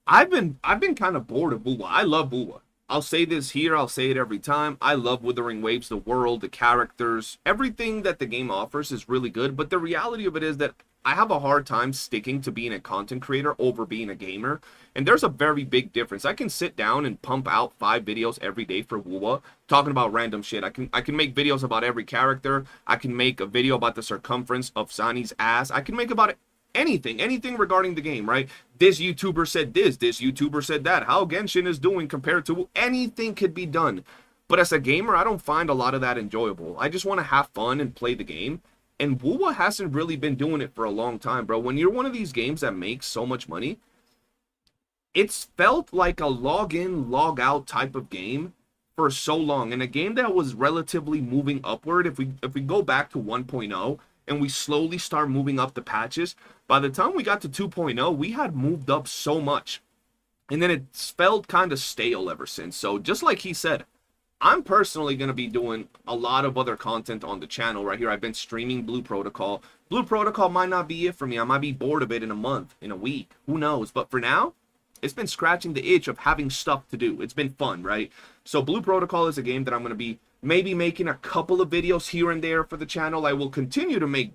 I've been kind of bored of Wuwa. I love Wuwa. I'll say this here, I'll say it every time. I love Wuthering Waves, the world, the characters, everything that the game offers is really good, but the reality of it is that I have a hard time sticking to being a content creator over being a gamer, and there's a very big difference. I can sit down and pump out 5 videos every day for Wuwa, talking about random shit. I can make videos about every character. I can make a video about the circumference of Zani's ass. I can make about anything regarding the game, right? This YouTuber said this YouTuber said that, how Genshin is doing compared to... Anything could be done. But as a gamer, I don't find a lot of that enjoyable. I just want to have fun and play the game. And Wuwa hasn't really been doing it for a long time, bro. When you're one of these games that makes so much money, it's felt like a log in, log out type of game for so long. And a game that was relatively moving upward, if we go back to 1.0 and we slowly start moving up the patches, by the time we got to 2.0, we had moved up so much. And then it's felt kind of stale ever since. So just like he said, I'm personally going to be doing a lot of other content on the channel right here. I've been streaming Blue Protocol. Blue Protocol might not be it for me. I might be bored of it in a month, in a week. Who knows? But for now, it's been scratching the itch of having stuff to do. It's been fun, right? So Blue Protocol is a game that I'm going to be maybe making a couple of videos here and there for the channel. I will continue to make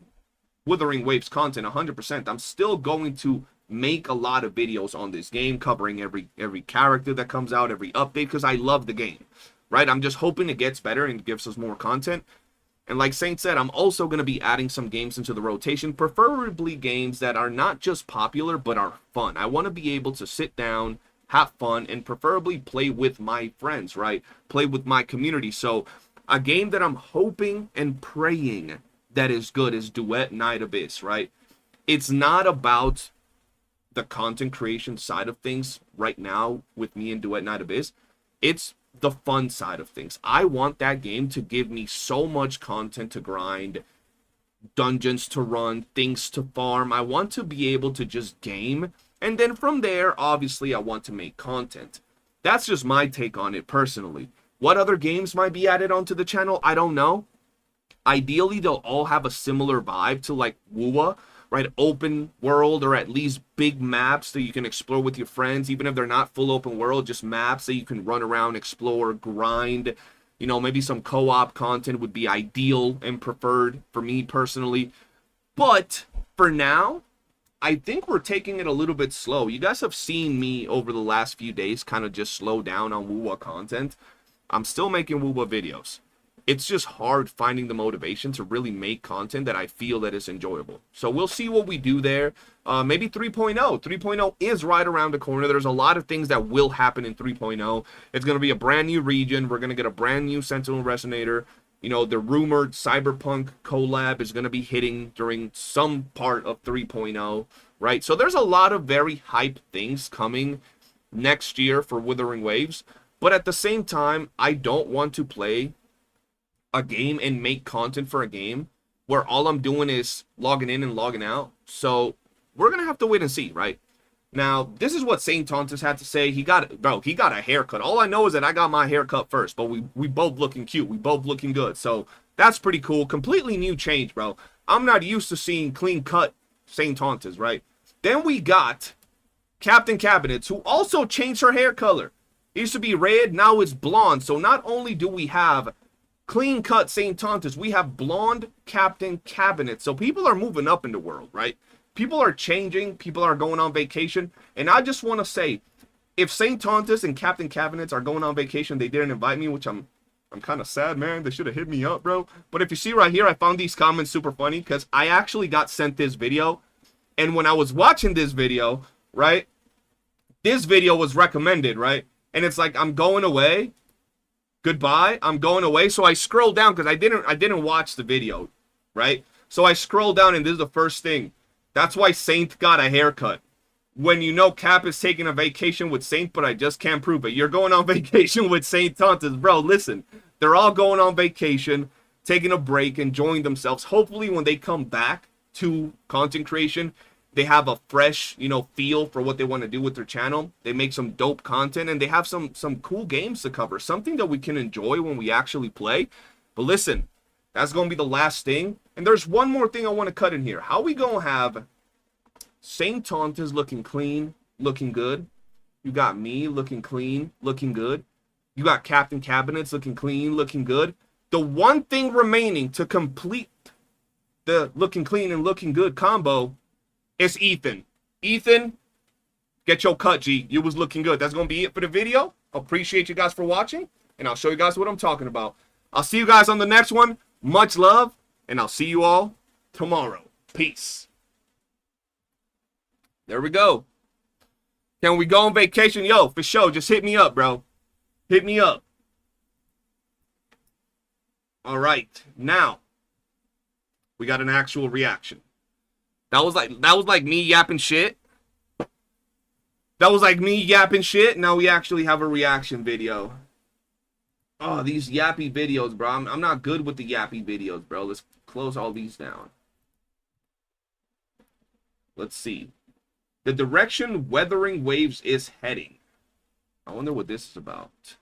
Wuthering Waves content 100%. I'm still going to make a lot of videos on this game, covering every character that comes out, every update, because I love the game. Right, I'm just hoping it gets better and gives us more content. And like Saint said, I'm also going to be adding some games into the rotation, preferably games that are not just popular, but are fun. I want to be able to sit down, have fun, and preferably play with my friends, right? Play with my community. So a game that I'm hoping and praying that is good is Duet Night Abyss, right? It's not about the content creation side of things right now with me and Duet Night Abyss. It's the fun side of things. I want that game to give me so much content to grind, dungeons to run, things to farm. I want to be able to just game, and then from there, obviously, I want to make content. That's just my take on it personally. What other games might be added onto the channel? I don't know. Ideally, they'll all have a similar vibe to like Wuwa, right? Open world, or at least big maps that you can explore with your friends, even if they're not full open world, just maps that you can run around, explore, grind. You know, maybe some co-op content would be ideal and preferred for me personally. But for now, I think we're taking it a little bit slow. You guys have seen me over the last few days kind of just slow down on Wuwa content. I'm still making Wuwa videos. It's just hard finding the motivation to really make content that I feel that is enjoyable. So we'll see what we do there. Maybe 3.0. 3.0 is right around the corner. There's a lot of things that will happen in 3.0. It's going to be a brand new region. We're going to get a brand new Sentinel Resonator. You know, the rumored Cyberpunk collab is going to be hitting during some part of 3.0, right? So there's a lot of very hype things coming next year for Wuthering Waves. But at the same time, I don't want to play a game and make content for a game where all I'm doing is logging in and logging out. So we're going to have to wait and see, right? Now, this is what Saint Tontus had to say. He got a haircut. All I know is that I got my haircut first, but we both looking cute. We both looking good. So that's pretty cool. Completely new change, bro. I'm not used to seeing clean cut Saint Tontus, right? Then we got Captain Cabinets, who also changed her hair color. It used to be red, now it's blonde. So not only do we have clean cut Saint Tontus, we have blonde Captain Cabinet. So people are moving up in the world, right? People are changing, people are going on vacation, and I just want to say, if Saint Tontus and Captain Cabinets are going on vacation, they didn't invite me, which I'm kind of sad, man. They should have hit me up, bro. But if you see right here, I found these comments super funny because I actually got sent this video, and when I was watching this video, right, this video was recommended, right, and it's like, I'm going away, goodbye, I'm going away. So I scrolled down because I didn't watch the video, right? So I scrolled down, and this is the first thing. That's why Saint got a haircut. When you know Cap is taking a vacation with Saint, but I just can't prove it. You're going on vacation with Saint Tontus. Bro, listen. They're all going on vacation, taking a break, enjoying themselves. Hopefully when they come back to content creation, they have a fresh, you know, feel for what they want to do with their channel. They make some dope content, and they have some cool games to cover. Something that we can enjoy when we actually play. But listen, that's going to be the last thing. And there's one more thing I want to cut in here. How we going to have Saint Tontus looking clean, looking good. You got me looking clean, looking good. You got Captain Cabinets looking clean, looking good. The one thing remaining to complete the looking clean and looking good combo is Ethan. Ethan, get your cut, G. You was looking good. That's going to be it for the video. Appreciate you guys for watching, and I'll show you guys what I'm talking about. I'll see you guys on the next one. Much love, and I'll see you all tomorrow. Peace. There we go. Can we go on vacation? Yo, for sure. Just hit me up, bro. Hit me up. All right. Now, we got an actual reaction. That was like me yapping shit. That was like me yapping shit. Now we actually have a reaction video. Oh, these yappy videos, bro. I'm not good with the yappy videos, bro. Let's close all these down. Let's see. The direction Wuthering Waves is heading. I wonder what this is about.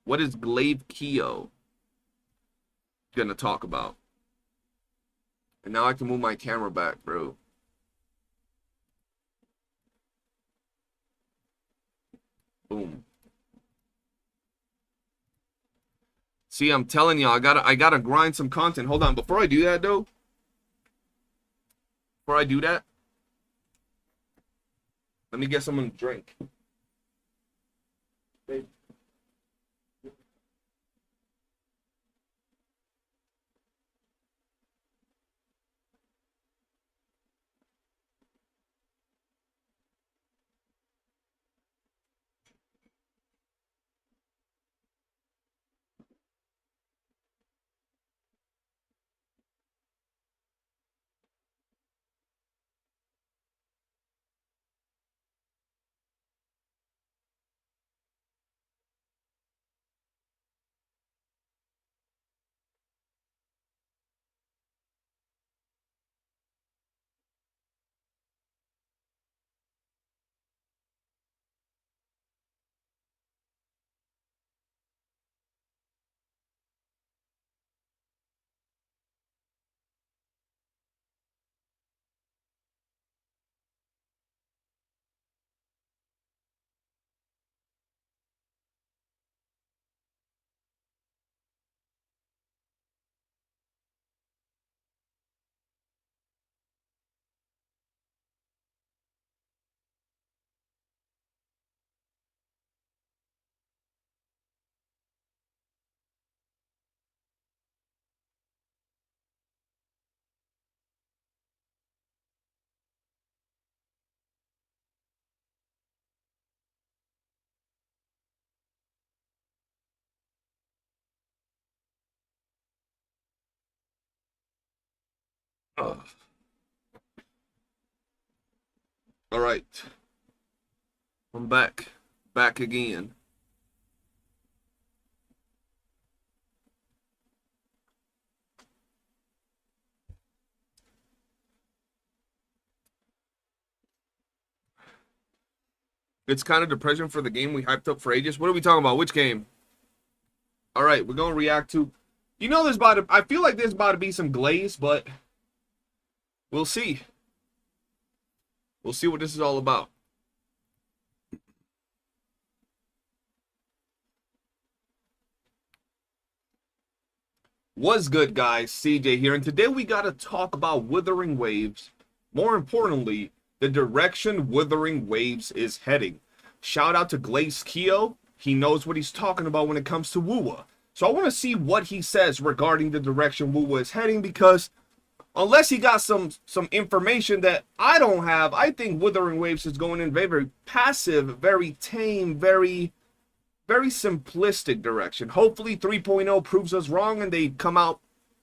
What is Glaive Keo gonna talk about? And now I can move my camera back, bro. Boom. See, I'm telling you, I gotta grind some content. Hold on, before I do that though. Before I do that, let me get someone to drink. Babe. Ugh. All right. I'm back. Back again. It's kind of depression for the game we hyped up for ages. What are we talking about? Which game? All right, we're going to react to... You know there's about to... I feel like there's about to be some glaze, but... We'll see. We'll see what this is all about. What's good, guys? CJ here, and today we got to talk about Wuthering Waves. More importantly, the direction Wuthering Waves is heading. Shout out to Glaze Keo. He knows what he's talking about when it comes to Wuwa. So I want to see what he says regarding the direction Wuwa is heading, because unless he got some information that I don't have, I think Wuthering Waves is going in very passive, very tame, very simplistic direction. Hopefully 3.0 proves us wrong and they come out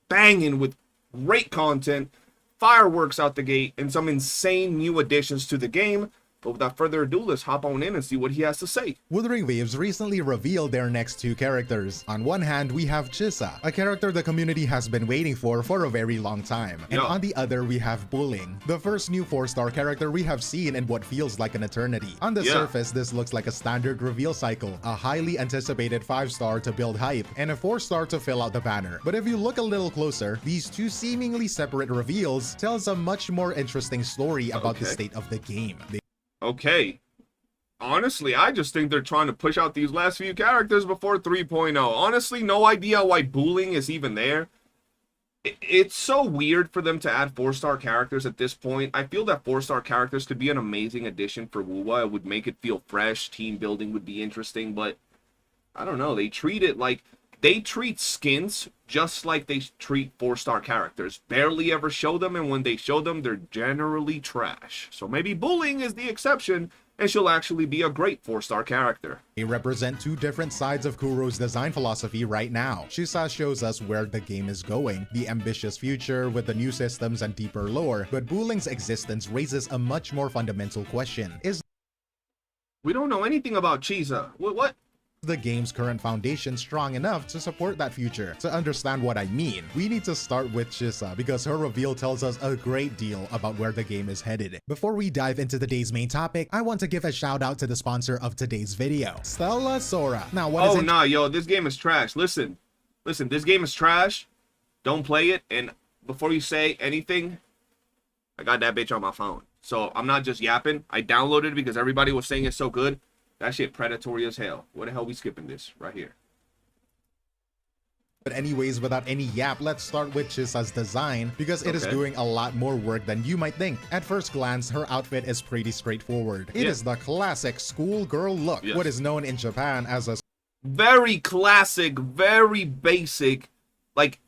banging with great content, fireworks out the gate, and some insane new additions to the game. But without further ado, let's hop on in and see what he has to say. Wuthering Waves recently revealed their next two characters. On one hand, we have Chisa, a character the community has been waiting for a very long time. And on the other, we have Bulling, the first new 4-star character we have seen in what feels like an eternity. On the surface, this looks like a standard reveal cycle, a highly anticipated 5-star to build hype, and a 4-star to fill out the banner. But if you look a little closer, these two seemingly separate reveals tells a much more interesting story about the state of the game. Okay. Honestly, I just think they're trying to push out these last few characters before 3.0. Honestly, no idea why Bulling is even there. It's so weird for them to add 4-star characters at this point. I feel that 4-star characters could be an amazing addition for Wuwa. It would make it feel fresh. Team building would be interesting, but I don't know. They treat it like... They treat skins just like they treat 4-star characters. Barely ever show them, and when they show them, they're generally trash. So maybe Bulling is the exception, and she'll actually be a great 4-star character. They represent two different sides of Kuro's design philosophy right now. Chisa shows us where the game is going, the ambitious future with the new systems and deeper lore, but Bulling's existence raises a much more fundamental question. We don't know anything about Chisa. What? The game's current foundation strong enough to support that future? To understand what I mean, we need to start with Chisa, because her reveal tells us a great deal about where the game is headed. Before we dive into today's main topic, I want to give a shout out to the sponsor of today's video, Stella Sora. Now, what is it? Oh, nah, yo, this game is trash. Listen, this game is trash. Don't play it, and before you say anything, I got that bitch on my phone. So I'm not just yapping. I downloaded it because everybody was saying it's so good. That shit predatory as hell. What the hell we skipping this right here? But anyways, without any yap, let's start with Chisa's design, because it is doing a lot more work than you might think. At first glance, her outfit is pretty straightforward. It is the classic schoolgirl look, what is known in Japan as a very classic, very basic, like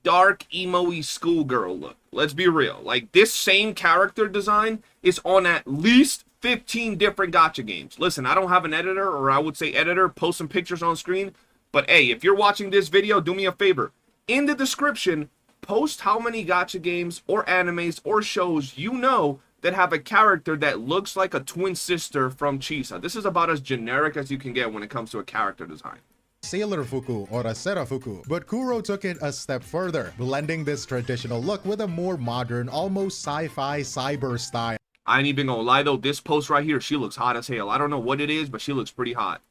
dark emo-y schoolgirl look. Let's be real. Like, this same character design is on at least 15 different gacha games. Listen, I don't have an editor, or I would say editor, post some pictures on screen. But hey, if you're watching this video, do me a favor. In the description, post how many gacha games or animes or shows you know that have a character that looks like a twin sister from Chisa. This is about as generic as you can get when it comes to a character design. Sailor Fuku or a Serafuku, but Kuro took it a step further, blending this traditional look with a more modern, almost sci-fi cyber style. I ain't even gonna lie though, this post right here, she looks hot as hell. I don't know what it is, but she looks pretty hot.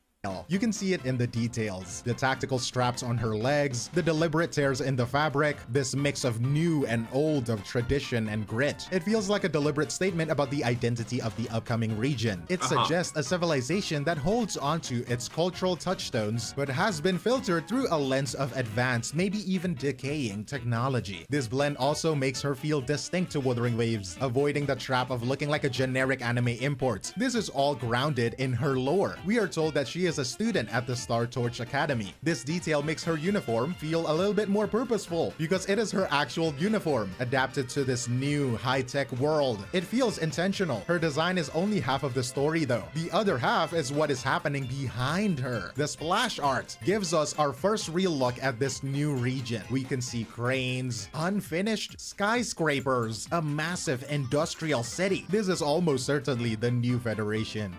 You can see it in the details. The tactical straps on her legs, the deliberate tears in the fabric, this mix of new and old, of tradition and grit. It feels like a deliberate statement about the identity of the upcoming region. It suggests a civilization that holds onto its cultural touchstones, but has been filtered through a lens of advanced, maybe even decaying technology. This blend also makes her feel distinct to Wuthering Waves, avoiding the trap of looking like a generic anime import. This is all grounded in her lore. We are told that she is a student at the Star Torch Academy. This detail makes her uniform feel a little bit more purposeful because it is her actual uniform, adapted to this new high-tech world. It feels intentional. Her design is only half of the story though. The other half is what is happening behind her. The splash art gives us our first real look at this new region. We can see cranes, unfinished skyscrapers, a massive industrial city. This is almost certainly the new Federation.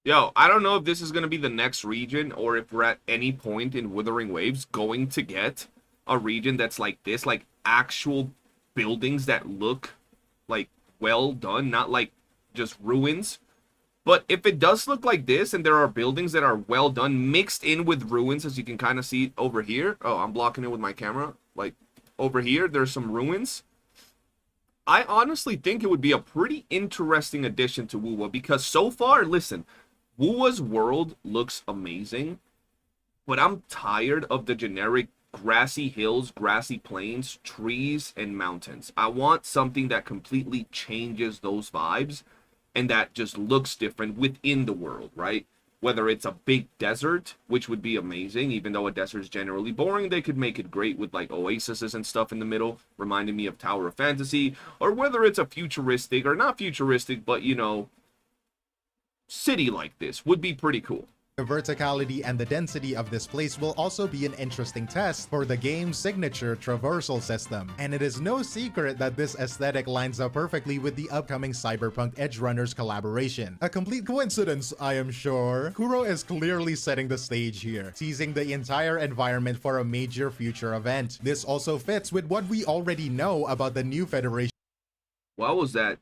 Yo, I don't know if this is going to be the next region or if we're at any point in Wuthering Waves going to get a region that's like this, like actual buildings that look like well done, not like just ruins. But if it does look like this and there are buildings that are well done mixed in with ruins, as you can kind of see over here. Oh, I'm blocking it with my camera. Like over here, there's some ruins. I honestly think it would be a pretty interesting addition to Wuwa because so far, listen, Wuwa's world looks amazing, but I'm tired of the generic grassy hills, grassy plains, trees, and mountains. I want something that completely changes those vibes and that just looks different within the world, right? Whether it's a big desert, which would be amazing, even though a desert is generally boring, they could make it great with like oases and stuff in the middle, reminding me of Tower of Fantasy, or whether it's a futuristic, or not futuristic, but you know, city like this would be pretty cool. The verticality and the density of this place will also be an interesting test for the game's signature traversal system. And it is no secret that this aesthetic lines up perfectly with the upcoming Cyberpunk Edgerunners collaboration. A complete coincidence, I am sure. Kuro is clearly setting the stage here, teasing the entire environment for a major future event. This also fits with what we already know about the new Federation. What was that?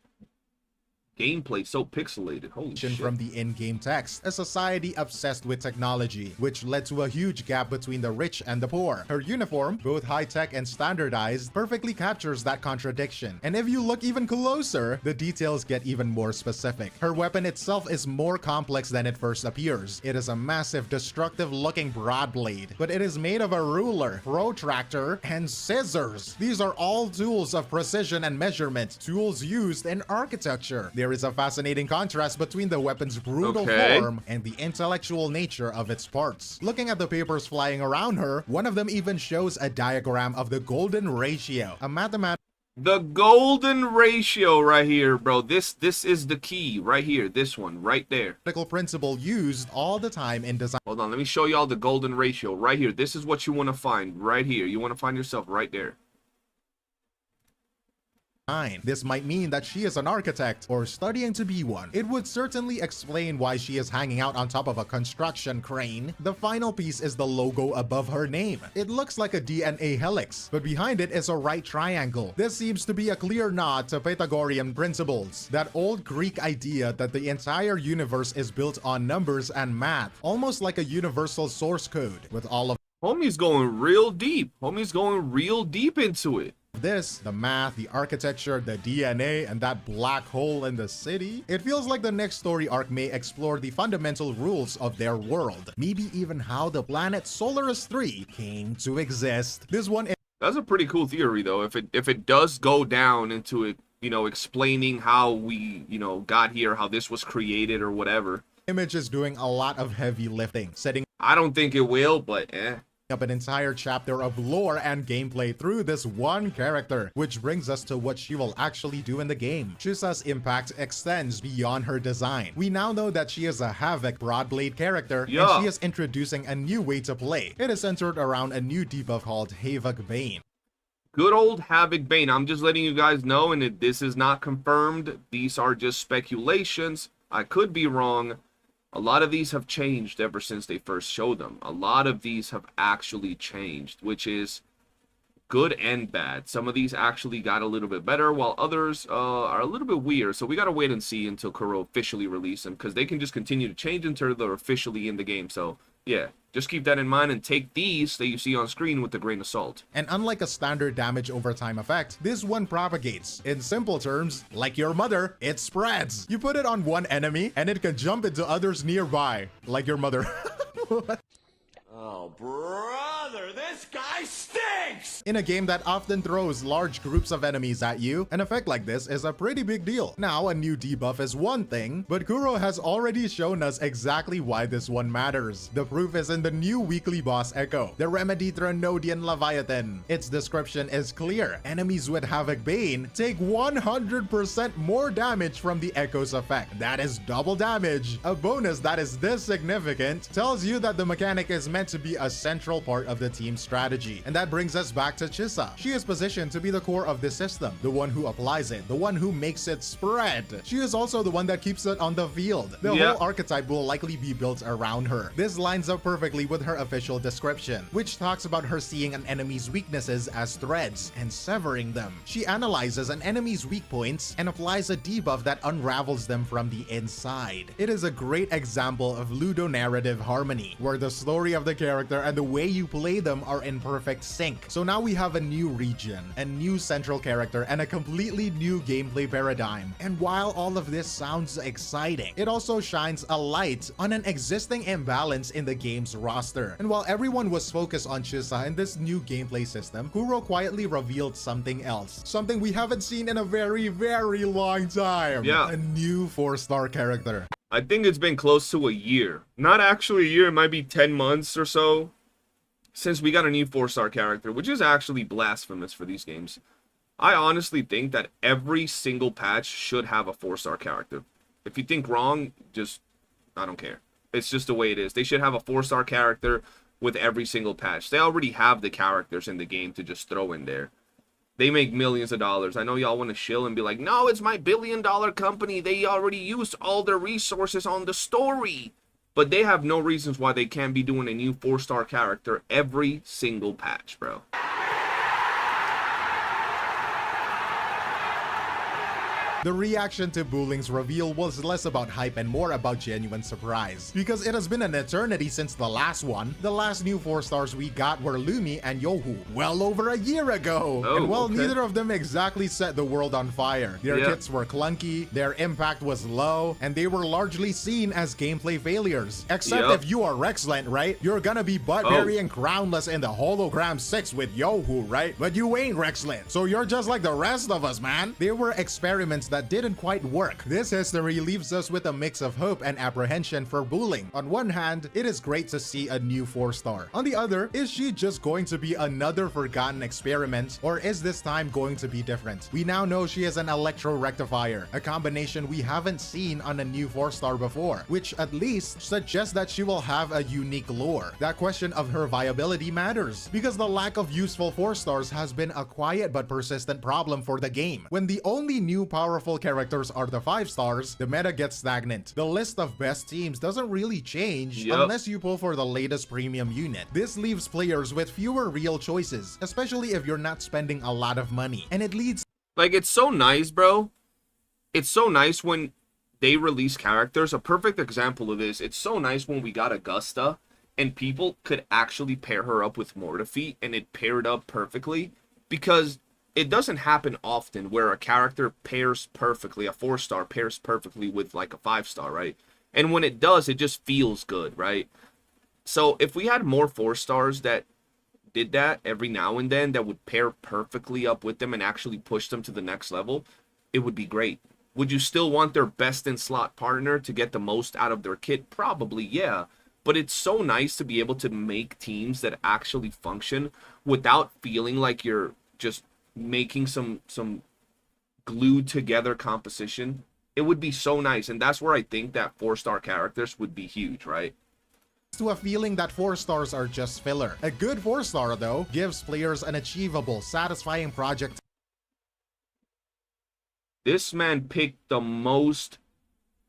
Gameplay so pixelated. Holy shit. From the in-game text, a society obsessed with technology, which led to a huge gap between the rich and the poor. Her uniform, both high-tech and standardized, perfectly captures that contradiction. And if you look even closer, the details get even more specific. Her weapon itself is more complex than it first appears. It is a massive, destructive-looking broad blade, but it is made of a ruler, protractor, and scissors. These are all tools of precision and measurement, tools used in architecture. There is a fascinating contrast between the weapon's brutal form and the intellectual nature of its parts. Looking at the papers flying around her, one of them even shows a diagram of the golden ratio, a mathematical The golden ratio right here, bro. This is the key right here. This one right there. principle used all the time in design. Hold on, let me show y'all the golden ratio right here. This is what you want to find right here. You want to find yourself right there. This might mean that she is an architect or studying to be one. It would certainly explain why she is hanging out on top of a construction crane. The final piece is the logo above her name. It looks like a DNA helix, but behind it is a right triangle. This seems to be a clear nod to Pythagorean principles, that old Greek idea that the entire universe is built on numbers and math, almost like a universal source code with all of Homie's going real deep. Homie's going real deep into it. This, the math, the architecture, the DNA, and that black hole in the city. It feels like the next story arc may explore the fundamental rules of their world. Maybe even how the planet Solaris 3 came to exist. This one is That's a pretty cool theory though. If it does go down into it, you know, explaining how we, you know, got here, how this was created or whatever. Image is doing a lot of heavy lifting, setting I don't think it will, but up an entire chapter of lore and gameplay through this one character, which brings us to what she will actually do in the game. Chisa's impact extends beyond her design. We now know that she is a Havoc Broadblade character, and she is introducing a new way to play. It is centered around a new debuff called Havoc Bane. Good old Havoc Bane. I'm just letting you guys know, and this is not confirmed. These are just speculations. I could be wrong. A lot of these have changed ever since they first showed them. A lot of these have actually changed, which is good and bad. Some of these actually got a little bit better, while others are a little bit weird. So we gotta wait and see until Kuro officially release them, because they can just continue to change until they're officially in the game. So yeah, just keep that in mind and take these that you see on screen with a grain of salt. And unlike a standard damage over time effect, this one propagates. In simple terms, like your mother, it spreads. You put it on one enemy and it can jump into others nearby, like your mother. Oh, brother, this guy stinks! X. In a game that often throws large groups of enemies at you, an effect like this is a pretty big deal. Now, a new debuff is one thing, but Kuro has already shown us exactly why this one matters. The proof is in the new weekly boss Echo, the Remedy Trinodian Leviathan. Its description is clear. Enemies with Havoc Bane take 100% more damage from the Echo's effect. That is double damage. A bonus that is this significant tells you that the mechanic is meant to be a central part of the team's strategy. And that brings us back to Chisa. She is positioned to be the core of this system, the one who applies it, the one who makes it spread. She is also the one that keeps it on the field. The whole archetype will likely be built around her. This lines up perfectly with her official description, which talks about her seeing an enemy's weaknesses as threads and severing them. She analyzes an enemy's weak points and applies a debuff that unravels them from the inside. It is a great example of ludonarrative harmony, where the story of the character and the way you play them are in perfect sync. So now we have a new region, a new central character, and a completely new gameplay paradigm. And while all of this sounds exciting, it also shines a light on an existing imbalance in the game's roster. And while everyone was focused on Chisa and this new gameplay system, Kuro quietly revealed something else. Something we haven't seen in a very, very long time. Yeah. A new 4-star character. I think it's been close to a year. Not actually a year, it might be 10 months or so since we got a new 4-star character, which is actually blasphemous for these games. I honestly think that every single patch should have a 4-star character. If you think wrong, just, I don't care. It's just the way it is. They should have a 4-star character with every single patch. They already have the characters in the game to just throw in there. They make millions of dollars. I know y'all want to chill and be like, no, it's my billion-dollar company. They already used all their resources on the story. But they have no reasons why they can't be doing a new 4-star character every single patch, bro. The reaction to Booling's reveal was less about hype and more about genuine surprise, because it has been an eternity since the last one. The last new 4-stars we got were Lumi and YOOOO, well over a year ago. Oh, and while okay. neither of them exactly set the world on fire, their kits were clunky, their impact was low, and they were largely seen as gameplay failures. Except if you are Rexlent, right? You're gonna be butt-berry and crownless in the Hologram 6 with YOOOO, right? But you ain't Rexlent, so you're just like the rest of us, man. They were experiments that didn't quite work. This history leaves us with a mix of hope and apprehension for Booling. On one hand, it is great to see a new 4-star. On the other, is she just going to be another forgotten experiment, or is this time going to be different? We now know she is an Electro Rectifier, a combination we haven't seen on a new 4-star before, which at least suggests that she will have a unique lore. That question of her viability matters, because the lack of useful 4-stars has been a quiet but persistent problem for the game. When the only new powerful characters are the 5-stars, the meta gets stagnant. The list of best teams doesn't really change unless you pull for the latest premium unit. This leaves players with fewer real choices, especially if you're not spending a lot of money. And it leads... Like, it's so nice, bro. It's so nice when they release characters. A perfect example of this, it's so nice when we got Augusta and people could actually pair her up with Mortifeet and it paired up perfectly, because it doesn't happen often where a character pairs perfectly, a 4-star pairs perfectly with like a 5-star, right? And when it does, it just feels good, right? So if we had more 4-stars that did that every now and then, that would pair perfectly up with them and actually push them to the next level, it would be great. Would you still want their best in slot partner to get the most out of their kit? Probably, yeah. But it's so nice to be able to make teams that actually function without feeling like you're just making some glued together composition. It would be so nice, and that's where I think that 4-star characters would be huge, right? To a feeling that 4-stars are just filler. A good 4-star, though, gives players an achievable, satisfying project. This man picked the most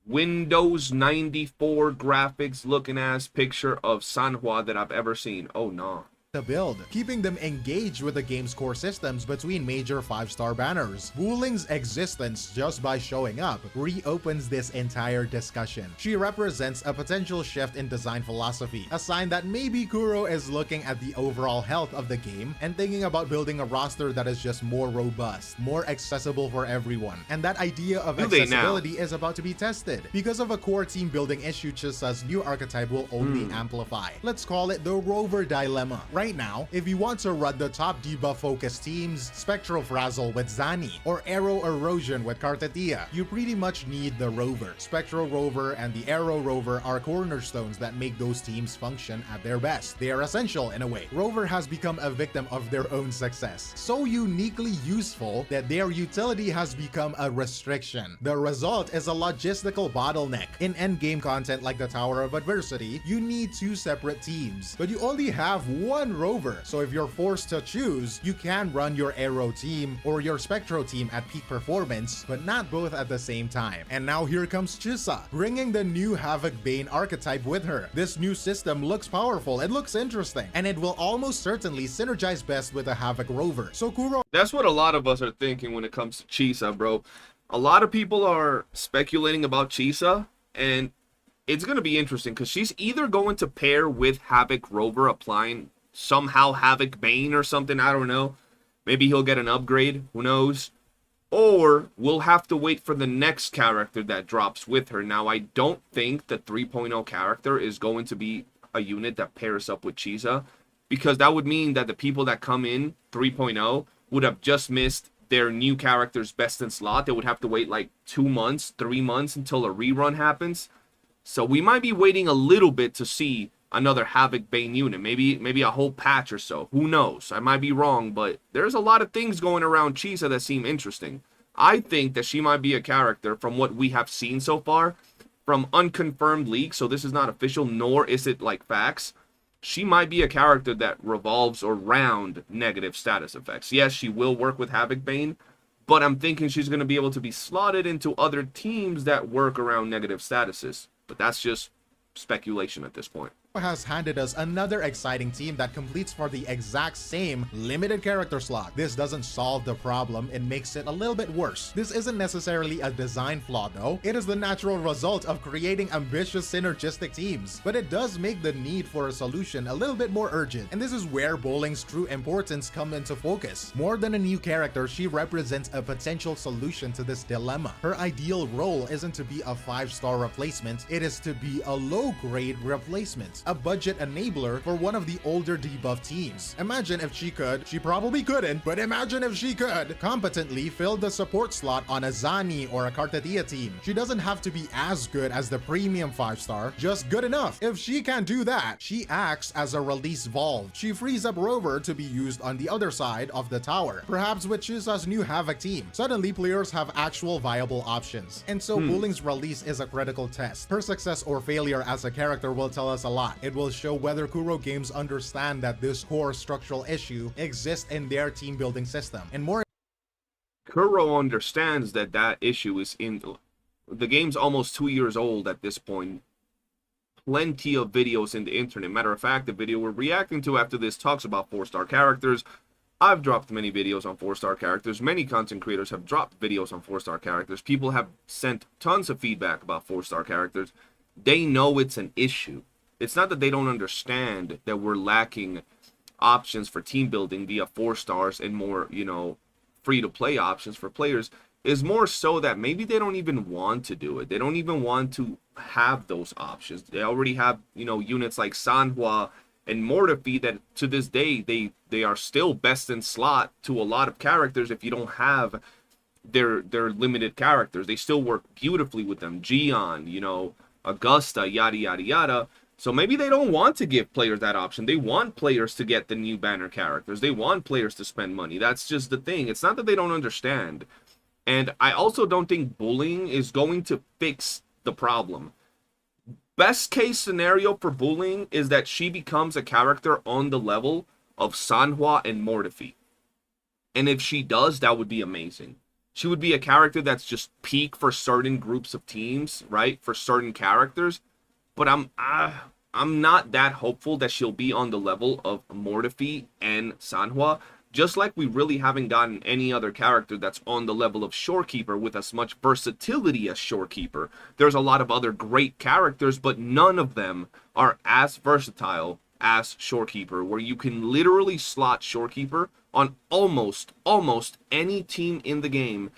Windows 94 graphics looking ass picture of Sanhua that I've ever seen. Oh no. To build, keeping them engaged with the game's core systems between major 5-star banners. Booling's existence just by showing up reopens this entire discussion. She represents a potential shift in design philosophy, a sign that maybe Kuro is looking at the overall health of the game and thinking about building a roster that is just more robust, more accessible for everyone. And that idea of accessibility is about to be tested. Because of a core team building issue Chisa's new archetype will only amplify. Let's call it the Rover Dilemma. Right right now, if you want to run the top debuff focused teams, Spectral Frazzle with Zani, or Arrow Erosion with Cartetia, you pretty much need the Rover. Spectral Rover and the Arrow Rover are cornerstones that make those teams function at their best. They are essential in a way. Rover has become a victim of their own success, so uniquely useful that their utility has become a restriction. The result is a logistical bottleneck. In endgame content like the Tower of Adversity, you need 2 separate teams, but you only have 1 Rover, so if you're forced to choose, you can run your Arrow team or your Spectro team at peak performance, but not both at the same time. And now here comes Chisa, bringing the new Havoc Bane archetype with her. This new system looks powerful, it looks interesting, and it will almost certainly synergize best with the Havoc Rover. So Kuro... That's what a lot of us are thinking when it comes to Chisa, bro. A lot of people are speculating about Chisa, and it's going to be interesting because she's either going to pair with Havoc Rover, applying somehow Havoc Bane or something, I don't know. Maybe he'll get an upgrade, who knows? Or we'll have to wait for the next character that drops with her. Now, I don't think the 3.0 character is going to be a unit that pairs up with Chisa, because that would mean that the people that come in 3.0 would have just missed their new character's best in slot. They would have to wait like 2 months, 3 months until a rerun happens. So we might be waiting a little bit to see another Havoc Bane unit, maybe a whole patch or so. Who knows? I might be wrong, but there's a lot of things going around Chisa that seem interesting. I think that she might be a character, from what we have seen so far, from unconfirmed leaks, so this is not official, nor is it like facts. She might be a character that revolves around negative status effects. Yes, she will work with Havoc Bane, but I'm thinking she's going to be able to be slotted into other teams that work around negative statuses. But that's just speculation at this point. Has handed us another exciting team that completes for the exact same limited character slot. This doesn't solve the problem, it makes it a little bit worse. This isn't necessarily a design flaw though, it is the natural result of creating ambitious synergistic teams, but it does make the need for a solution a little bit more urgent, and this is where Bowling's true importance come into focus. More than a new character, she represents a potential solution to this dilemma. Her ideal role isn't to be a 5-star replacement, it is to be a low-grade replacement. A budget enabler for one of the older debuff teams. Imagine if she could, she probably couldn't, but imagine if she could competently fill the support slot on a Zani or a Cartetia team. She doesn't have to be as good as the premium 5-star, just good enough. If she can do that, she acts as a release valve. She frees up Rover to be used on the other side of the tower, perhaps with Chisa's new Havoc team. Suddenly, players have actual viable options. And so Bowling's release is a critical test. Her success or failure as a character will tell us a lot. It will show whether Kuro Games understand that this core structural issue exists in their team building system. And more, Kuro understands that that issue is in the game's almost 2 years old at this point. Plenty of videos in the internet. Matter of fact, the video we're reacting to after this talks about 4-star characters. I've dropped many videos on 4-star characters. Many content creators have dropped videos on 4-star characters. People have sent tons of feedback about 4-star characters. They know it's an issue. It's not that they don't understand that we're lacking options for team building via 4 stars and more, you know, free-to-play options for players. Is more so that maybe they don't even want to do it. They don't even want to have those options. They already have, you know, units like Sanhua and Mortefi that to this day, they are still best in slot to a lot of characters if you don't have their limited characters. They still work beautifully with them. Gion, you know, Augusta, yada, yada, yada. So maybe they don't want to give players that option. They want players to get the new banner characters. They want players to spend money. That's just the thing. It's not that they don't understand. And I also don't think bullying is going to fix the problem. Best case scenario for bullying is that she becomes a character on the level of Sanhua and Mortefi. And if she does, that would be amazing. She would be a character that's just peak for certain groups of teams, right? For certain characters. But I'm not that hopeful that she'll be on the level of Mortefi and Sanhua, just like we really haven't gotten any other character that's on the level of Shorekeeper with as much versatility as Shorekeeper. There's a lot of other great characters, but none of them are as versatile as Shorekeeper, where you can literally slot Shorekeeper on almost any team in the game,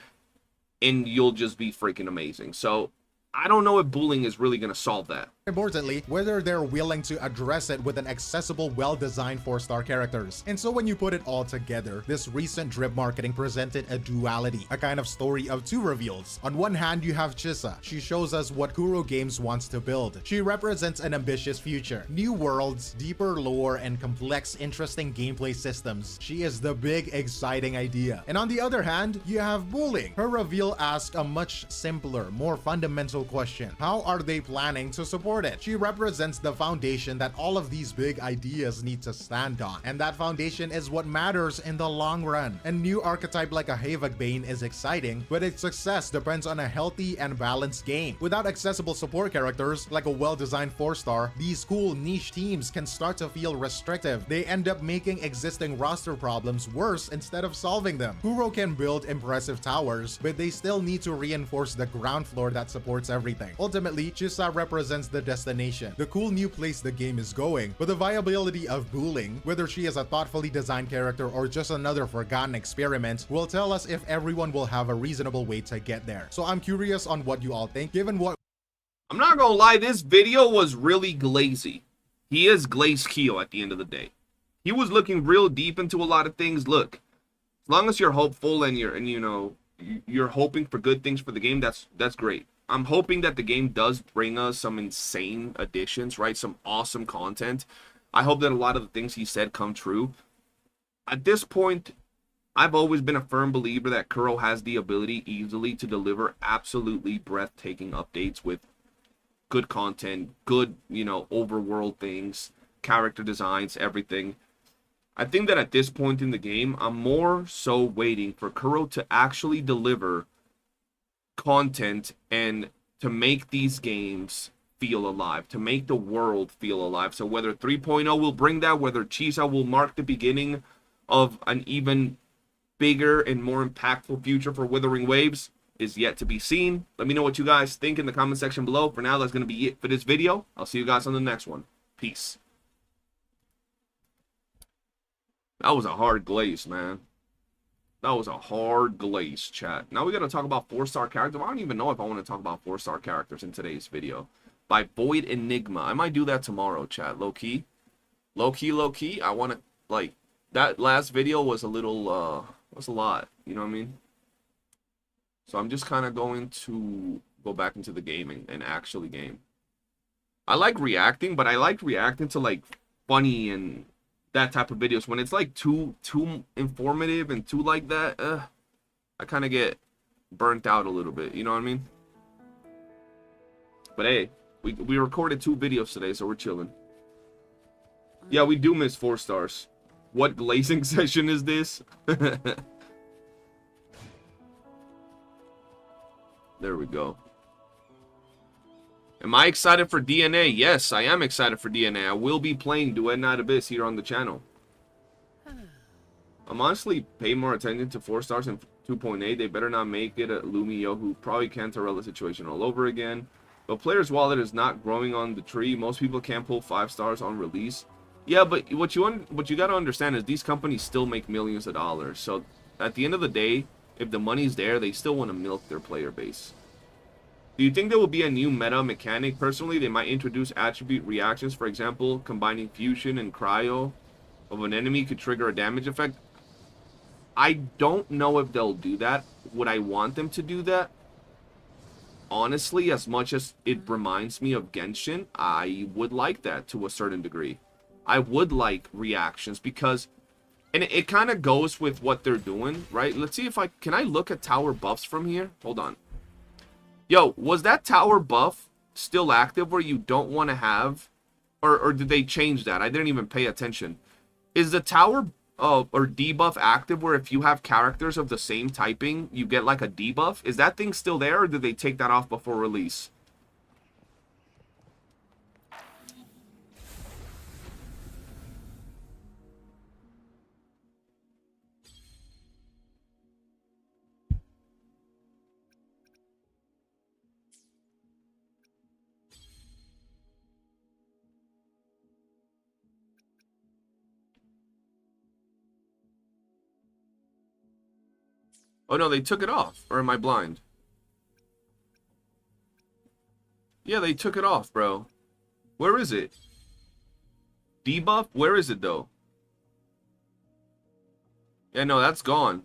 and you'll just be freaking amazing. So I don't know if bullying is really going to solve that. Importantly, whether they're willing to address it with an accessible, well-designed 4-star characters. And so when you put it all together, this recent drip marketing presented a duality, a kind of story of two reveals. On one hand, you have Chisa. She shows us what Kuro Games wants to build. She represents an ambitious future, new worlds, deeper lore, and complex, interesting gameplay systems. She is the big, exciting idea. And on the other hand, you have Bullying. Her reveal asks a much simpler, more fundamental question. How are they planning to support it? She represents the foundation that all of these big ideas need to stand on, and that foundation is what matters in the long run. A new archetype like a Havoc Bane is exciting, but its success depends on a healthy and balanced game. Without accessible support characters like a well-designed 4-star, these cool niche teams can start to feel restrictive. They end up making existing roster problems worse instead of solving them. Kuro can build impressive towers, but they still need to reinforce the ground floor that supports everything. Ultimately, Chisa represents the destination, the cool new place the game is going, but the viability of Bullying, whether she is a thoughtfully designed character or just another forgotten experiment, will tell us if everyone will have a reasonable way to get there. So I'm curious on what you all think, given what... I'm not gonna lie, this video was really glazy. He is Glaze Keo at the end of the day. He was looking real deep into a lot of things. Look, as long as you're hopeful and you're hoping for good things for the game, that's great. I'm hoping that the game does bring us some insane additions, right? Some awesome content. I hope that a lot of the things he said come true. At this point, I've always been a firm believer that Kuro has the ability easily to deliver absolutely breathtaking updates with good content, good, overworld things, character designs, everything. I think that at this point in the game, I'm more so waiting for Kuro to actually deliver content and to make these games feel alive, to make the world feel alive. So whether 3.0 will bring that, whether Chisa will mark the beginning of an even bigger and more impactful future for Wuthering Waves is yet to be seen. Let me know what you guys think in the comment section below. For now, that's going to be it for this video. I'll see you guys on the next one. Peace. That was a hard glaze, man. That was a hard glaze, chat. Now we got to talk about 4-star characters. I don't even know if I want to talk about 4-star characters in today's video. By Void Enigma. I might do that tomorrow, chat. Low-key. Low-key. I want to, like, that last video was a little, was a lot. You know what I mean? So I'm just kind of going to go back into the gaming and actually game. I like reacting, but I like reacting to, like, funny and that type of videos. When it's like too informative and too like that, I kind of get burnt out a little bit, you know what I mean? But hey, we recorded 2 videos today, so we're chilling. Yeah, we do miss 4 stars. What glazing session is this? There we go. Am I excited for DNA? Yes, I am excited for DNA. I will be playing Duet Night Abyss here on the channel. I'm honestly paying more attention to 4 stars and 2.8. They better not make it a Lumio who probably can't Torella situation all over again. But player's wallet is not growing on the tree. Most people can't pull 5 stars on release. Yeah, but what you got to understand is these companies still make millions of dollars. So at the end of the day, if the money's there, they still want to milk their player base. Do you think there will be a new meta mechanic? Personally, they might introduce attribute reactions. For example, combining fusion and cryo of an enemy could trigger a damage effect. I don't know if they'll do that. Would I want them to do that? Honestly, as much as it reminds me of Genshin, I would like that to a certain degree. I would like reactions because, and it kind of goes with what they're doing, right? Let's see if can I look at tower buffs from here? Hold on. Yo, was that tower buff still active where you don't want to have, or did they change that? I didn't even pay attention. Is the tower or debuff active where if you have characters of the same typing, you get like a debuff? Is that thing still there, or did they take that off before release? Oh no, they took it off. Or am I blind? Yeah, they took it off, bro. Where is it? Debuff? Where is it though? Yeah, no, that's gone.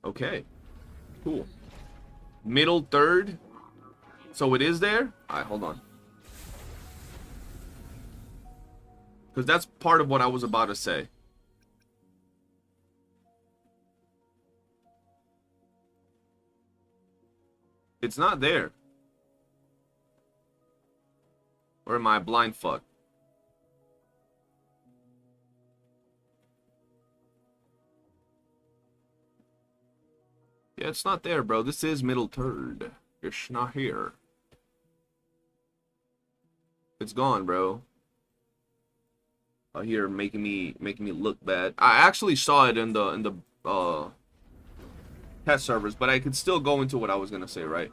Okay. Cool. Middle third. So it is there? Alright, hold on. Because that's part of what I was about to say. It's not there. Or am I a blind fuck? Yeah, it's not there, bro. This is middle third. It's not here. It's gone, bro. Out here making me look bad. I actually saw it in the test servers, but I could still go into what I was gonna say, right?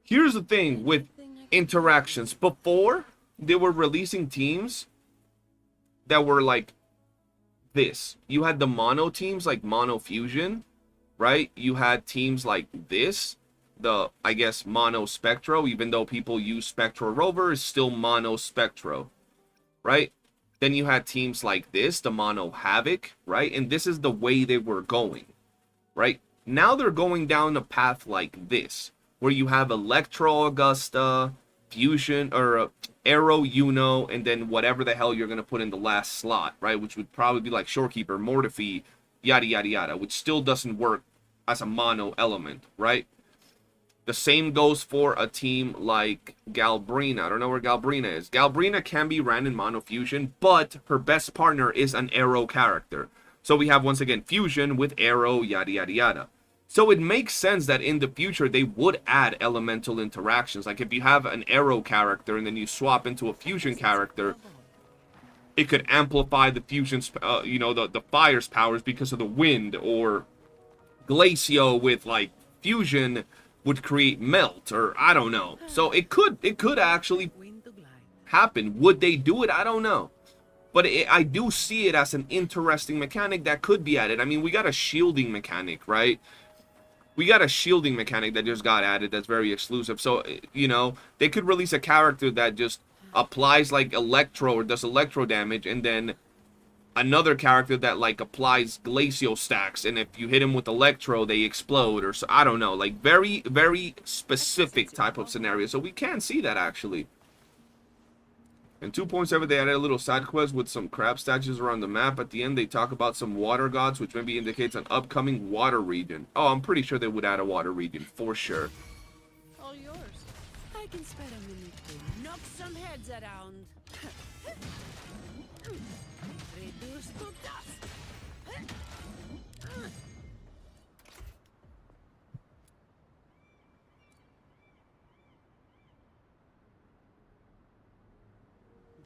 Here's the thing with interactions. Before, they were releasing teams that were like this. You had the mono teams like Mono Fusion, right? You had teams like this, the, I guess, Mono Spectro, even though people use Spectro Rover, is still Mono Spectro, right? Then you had teams like this, the Mono Havoc, right? And this is the way they were going, right? Now they're going down a path like this, where you have Electro Augusta, Fusion, or Arrow Uno, and then whatever the hell you're going to put in the last slot, right? Which would probably be like Shorekeeper, Mortify, yada, yada, yada, which still doesn't work as a mono element, right? The same goes for a team like Galbrena. I don't know where Galbrena is. Galbrena can be ran in Mono Fusion, but her best partner is an Arrow character. So we have, once again, Fusion with Arrow, yada, yada, yada. So it makes sense that in the future, they would add elemental interactions. Like if you have an Arrow character and then you swap into a Fusion character, it could amplify the Fusion's, you know, the Fire's powers because of the wind, or Glacio with, like, Fusion would create Melt, or I don't know. So it could actually happen. Would they do it? I don't know. But I do see it as an interesting mechanic that could be added. I mean, we got a shielding mechanic, right? We got a shielding mechanic that just got added that's very exclusive. So, you know, they could release a character that just applies, like, Electro, or does Electro damage, and then another character that, like, applies Glacio stacks, and if you hit him with Electro, they explode, or so, I don't know. Like, very, very specific type of scenario. So we can see that, actually. In 2.7, they added a little side quest with some crab statues around the map. At the end, they talk about some water gods, which maybe indicates an upcoming water region. Oh, I'm pretty sure they would add a water region, for sure. All yours. I can spare a minute to knock some heads around. Reduce to dust.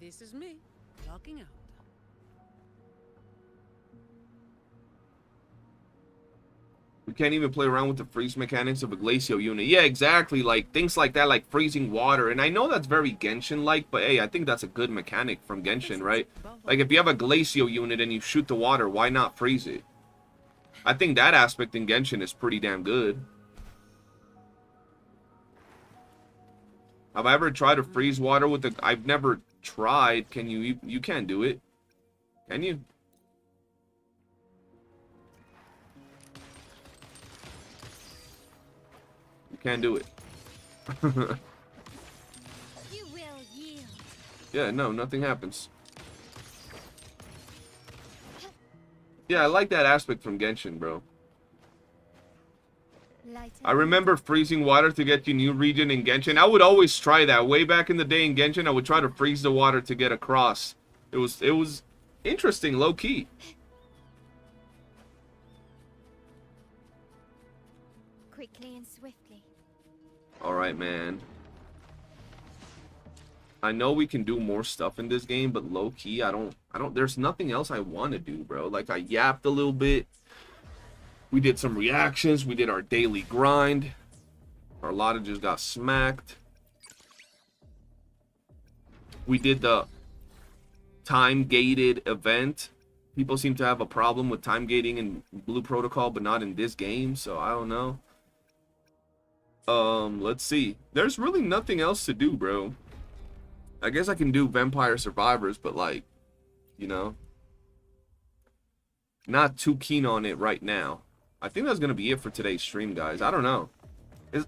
This is me, locking out. We can't even play around with the freeze mechanics of a Glacio unit. Yeah, exactly. Like, things like that, like freezing water. And I know that's very Genshin-like, but hey, I think that's a good mechanic from Genshin, right? Like, if you have a Glacio unit and you shoot the water, why not freeze it? I think that aspect in Genshin is pretty damn good. Have I ever tried to freeze water with the... I've never tried. Can you... You can't do it. Can you? You can't do it. You will yield. Yeah, no, nothing happens. Yeah, I like that aspect from Genshin, bro. I remember freezing water to get you new region in Genshin. I would always try that. Way back in the day in Genshin, I would try to freeze the water to get across. It was interesting, low key. Quickly and swiftly. All right, man. I know we can do more stuff in this game, but low key, I don't there's nothing else I want to do, bro. Like, I yapped a little bit. We did some reactions. We did our daily grind. Our Lotta just got smacked. We did the time-gated event. People seem to have a problem with time gating in Blue Protocol, but not in this game, so I don't know. Let's see. There's really nothing else to do, bro. I guess I can do Vampire Survivors, but like, you know, not too keen on it right now. I think that's gonna be it for today's stream, guys. I don't know.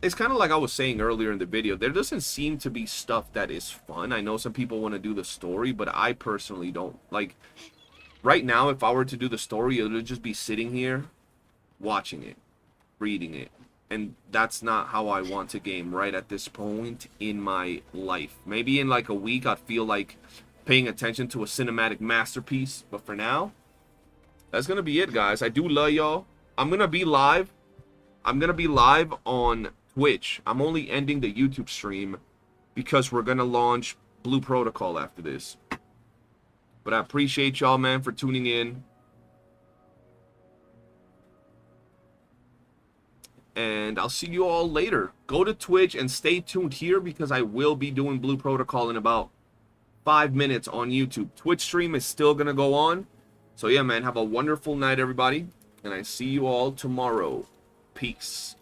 It's kind of like I was saying earlier in the video. There doesn't seem to be stuff that is fun. I know some people want to do the story, but I personally don't. Like, right now, if I were to do the story, it would just be sitting here, watching it, reading it. And that's not how I want to game right at this point in my life. Maybe in like a week, I'd feel like paying attention to a cinematic masterpiece. But for now, that's going to be it, guys. I do love y'all. I'm going to be live. I'm going to be live on Twitch. I'm only ending the YouTube stream because we're going to launch Blue Protocol after this. But I appreciate y'all, man, for tuning in. And I'll see you all later. Go to Twitch and stay tuned here because I will be doing Blue Protocol in about 5 minutes on YouTube. Twitch stream is still going to go on. So yeah, man, have a wonderful night, everybody. And I see you all tomorrow. Peace.